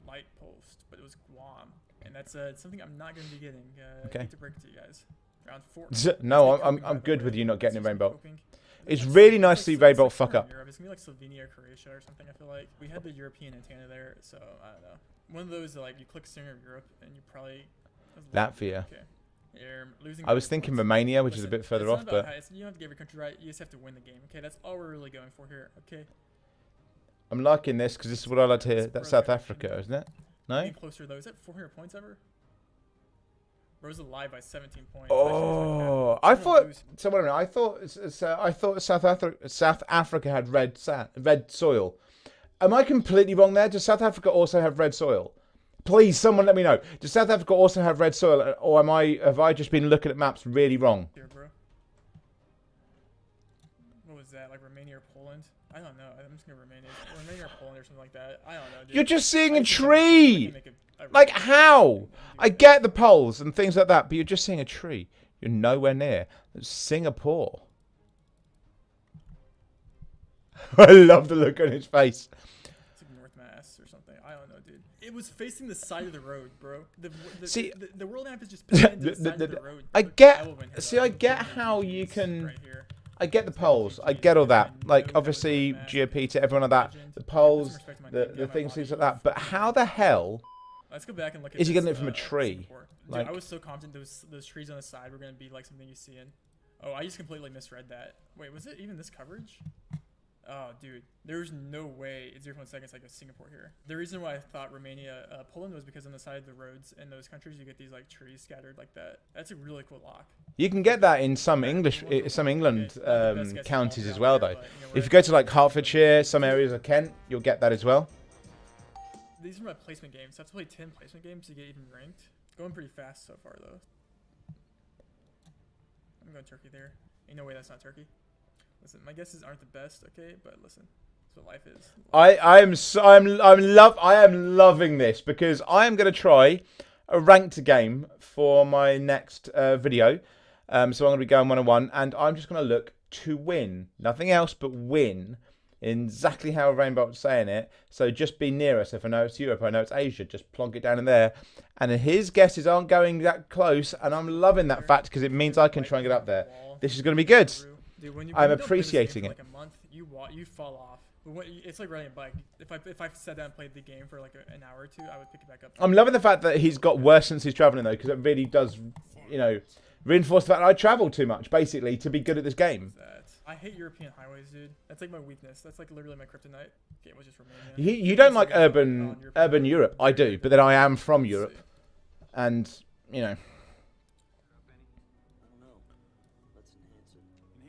Speaker 2: light post, but it was Guam, and that's something I'm not going to be getting.
Speaker 1: Okay.
Speaker 2: I hate to break it to you guys. Round 4.
Speaker 1: No, I'm good with you not getting a rainbow. It's really nice to see Rainbow fuck up.
Speaker 2: It's gonna be like Slovenia, Croatia, or something. I feel like we had the European antenna there, so I don't know. One of those like you click center of Europe and you probably
Speaker 1: Latvia.
Speaker 2: Okay. You're losing.
Speaker 1: I was thinking Romania, which is a bit further off, but
Speaker 2: you don't have to get every country right. You just have to win the game. Okay, that's all we're really going for here. Okay.
Speaker 1: I'm liking this because this is what I like to hear. That's South Africa, isn't it? No.
Speaker 2: Getting closer though. Is that 400 points ever? Bro's alive by 17 points.
Speaker 1: Oh, I thought. So wait a minute. I thought South Africa had red soil. Am I completely wrong there? Does South Africa also have red soil? Please, someone let me know. Does South Africa also have red soil, or have I just been looking at maps really wrong?
Speaker 2: Here, bro. What was that? Like Romania or Poland? I don't know. I'm just gonna Romania or Poland or something like that. I don't know, dude.
Speaker 1: You're just seeing a tree. Like how? I get the poles and things like that, but you're just seeing a tree. You're nowhere near Singapore. I love the look on his face.
Speaker 2: It's like North Mass or something. I don't know, dude. It was facing the side of the road, bro.
Speaker 1: See,
Speaker 2: the world map is just pinned to the side of the road.
Speaker 1: I get how you can.
Speaker 2: Right here.
Speaker 1: I get the polls. I get all that. Like, obviously, GOP to everyone like that. The polls, the things like that. But how the hell
Speaker 2: Let's go back and look at
Speaker 1: is he getting it from a tree?
Speaker 2: Dude, I was so confident those trees on the side were going to be like something you see in. Oh, I just completely misread that. Wait, was it even this coverage? Oh, dude. There's no way it's 0.1 seconds like a Singapore here. The reason why I thought Romania, Poland was because on the side of the roads in those countries, you get these like trees scattered like that. That's a really cool lock.
Speaker 1: You can get that in some England counties as well, though. If you go to like Hertfordshire, some areas of Kent, you'll get that as well.
Speaker 2: These are my placement games. So I have to play 10 placement games to get even ranked. Going pretty fast so far, though. I'm going Turkey there. Ain't no way that's not Turkey. Listen, my guesses aren't the best, okay? But listen, that's what life is. I am loving this because I am going to try a ranked game for my next video. So I'm going to be going 1-on-1, and I'm just going to look to win. Nothing else but win. Exactly how Rainbow was saying it. So just be near us. If I know it's Europe, I know it's Asia, just plonk it down in there. And his guesses aren't going that close, and I'm loving that fact because it means I can try and get up there. This is going to be good. Dude, when
Speaker 1: I'm appreciating it.
Speaker 2: Like a month, you fall off. But it's like riding a bike. If I sat down and played the game for like an hour or two, I would pick it back up.
Speaker 1: I'm loving the fact that he's got worse since he's traveling though, because it really does, you know, reinforce the fact that I travel too much, basically, to be good at this game.
Speaker 2: I hate European highways, dude. That's like my weakness. That's like literally my kryptonite. Okay, it was just Romania.
Speaker 1: You don't like urban Europe. I do, but then I am from Europe, and you know.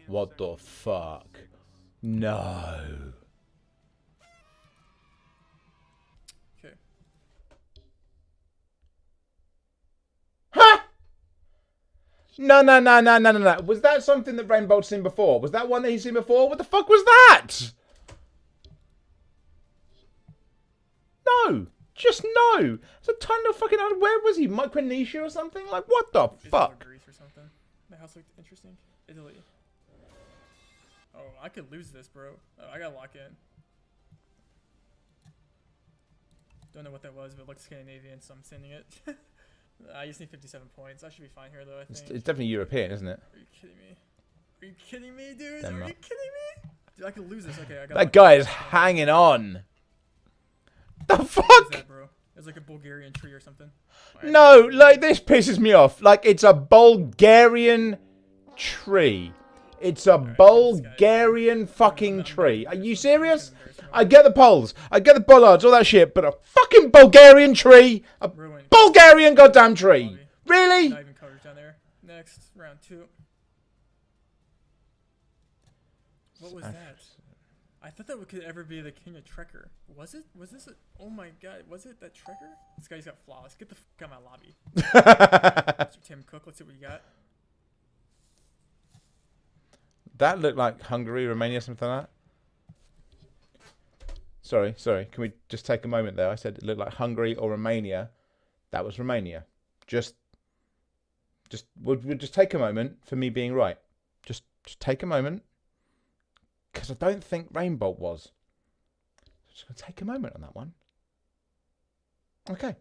Speaker 1: What the fuck? No.
Speaker 2: Okay.
Speaker 1: Ha! No. Was that something that Rainbow's seen before? Was that one that he's seen before? What the fuck was that? No. Just no. It's a tiny little fucking... Where was he? Micronesia or something? Like, what the fuck?
Speaker 2: Greece or something. The house looked interesting. Italy. Oh, I could lose this, bro. Oh, I gotta lock in. Don't know what that was, but it looked Scandinavian, so I'm sending it. I just need 57 points. I should be fine here, though, I think.
Speaker 1: It's definitely European, isn't it?
Speaker 2: Are you kidding me? Are you kidding me, dude?
Speaker 1: Denmark.
Speaker 2: Are you kidding me? Dude, I could lose this. Okay, I got
Speaker 1: That guy is hanging on. The
Speaker 2: What is
Speaker 1: fuck?
Speaker 2: that, bro? It's like a Bulgarian tree or something.
Speaker 1: No, like this pisses me off. Like it's a Bulgarian tree. It's a Bulgarian fucking tree. Are you serious? I get the poles, I get the bollards, all that shit, but a fucking Bulgarian tree, a
Speaker 2: Ruined.
Speaker 1: Bulgarian goddamn tree. Really?
Speaker 2: Not even coverage down there. Next, round 2. What was that? I thought that could ever be the king of Trekker. Was it? Was this a... Oh my god, was it that Trekker? This guy's got flaws. Get the fuck out of my lobby. Mr. Tim Cook, let's see what you got.
Speaker 1: That looked like Hungary, Romania, something like that. Sorry. Can we just take a moment there? I said it looked like Hungary or Romania. That was Romania. We'll just take a moment for me being right. Just take a moment. Because I don't think Rainbow was. Just going to take a moment on that one. Okay.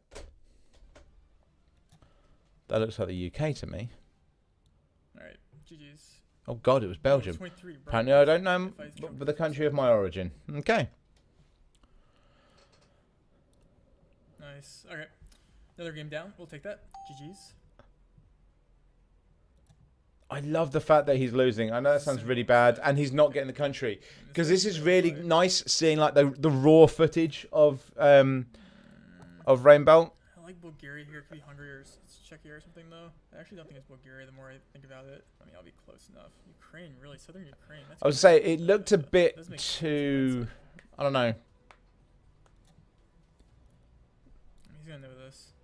Speaker 1: That looks like the UK to me.
Speaker 2: Alright, GG's.
Speaker 1: Oh god, it was Belgium.
Speaker 2: 23, bro.
Speaker 1: Apparently I don't know the country of my origin. Okay.
Speaker 2: Nice. Alright. Another game down. We'll take that. GG's.
Speaker 1: I love the fact that he's losing. I know that sounds really bad, and he's not getting the country. Because this is really nice seeing like the raw footage of Rainbow.
Speaker 2: I like Bulgaria here. It could be Hungary or Czechia or something, though. I actually don't think it's Bulgaria the more I think about it. I mean, I'll be close enough. Ukraine, really. Southern Ukraine. That's
Speaker 1: I would say it looked a bit too... I don't know.
Speaker 2: He's going to know this.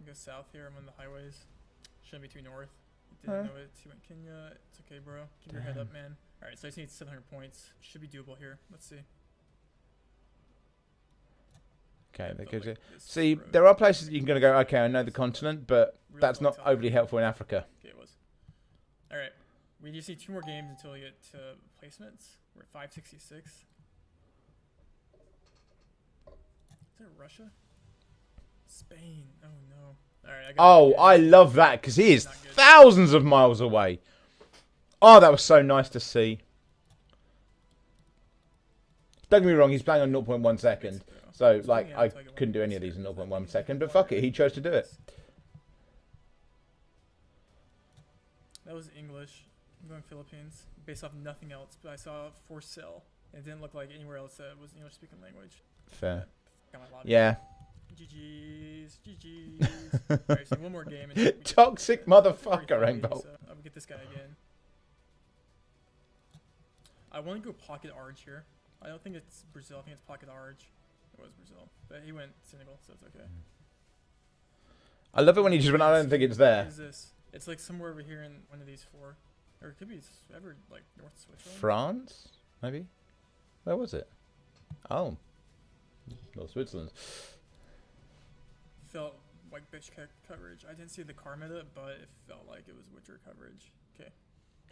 Speaker 2: Go south here. I'm on the highways. Shouldn't be too north. Didn't know it. He went Kenya. It's okay, bro. Keep your head up, man. Alright, so I just need 700 points. Should be doable here. Let's see.
Speaker 1: Okay, that gives it. See, there are places that you can go, okay, I know the continent, but that's not overly helpful in Africa.
Speaker 2: Okay, it was. Alright. We just need 2 more games until we get to placements. We're at 566. Is that Russia? Spain. Oh, no. Alright,
Speaker 1: I love that, because he is thousands of miles away. Oh, that was so nice to see. Don't get me wrong, he's playing on 0.1 second. So, like, I couldn't do any of these in 0.1 second, but fuck it, he chose to do it.
Speaker 2: That was English. I'm going Philippines. Based off nothing else, but I saw for sale. It didn't look like anywhere else that was English speaking language.
Speaker 1: Fair.
Speaker 2: Got my lobby.
Speaker 1: Yeah.
Speaker 2: GG's. Alright, so one more game. And
Speaker 1: Toxic motherfucker, Rainbow.
Speaker 2: So I'll get this guy again. I want to go Pocket Arge here. I don't think it's Brazil. I think it's Pocket Arge. It was Brazil. But he went Senegal, so it's okay.
Speaker 1: I love it when he just went, I don't think it's there.
Speaker 2: What is this? It's like somewhere over here in one of these 4. Or it could be ever like North Switzerland.
Speaker 1: France? Maybe? Where was it? Oh. North Switzerland.
Speaker 2: Felt like bitch coverage. I didn't see the car meta, but it felt like it was Witcher coverage. Okay.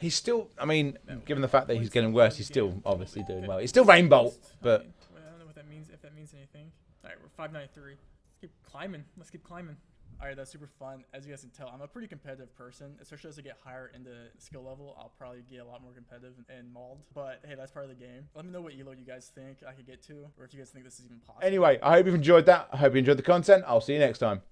Speaker 1: He's still, I mean, given the fact that he's getting worse, he's still obviously doing well. He's still Rainbow, but...
Speaker 2: I don't know what that means, if that means anything. Alright, we're 593. Let's keep climbing. Let's keep climbing. Alright, that's super fun. As you guys can tell, I'm a pretty competitive person. Especially as I get higher into skill level, I'll probably get a lot more competitive and mauled. But hey, that's part of the game. Let me know what elo you guys think I could get to, or if you guys think this is even possible.
Speaker 1: Anyway, I hope you've enjoyed that. I hope you enjoyed the content. I'll see you next time.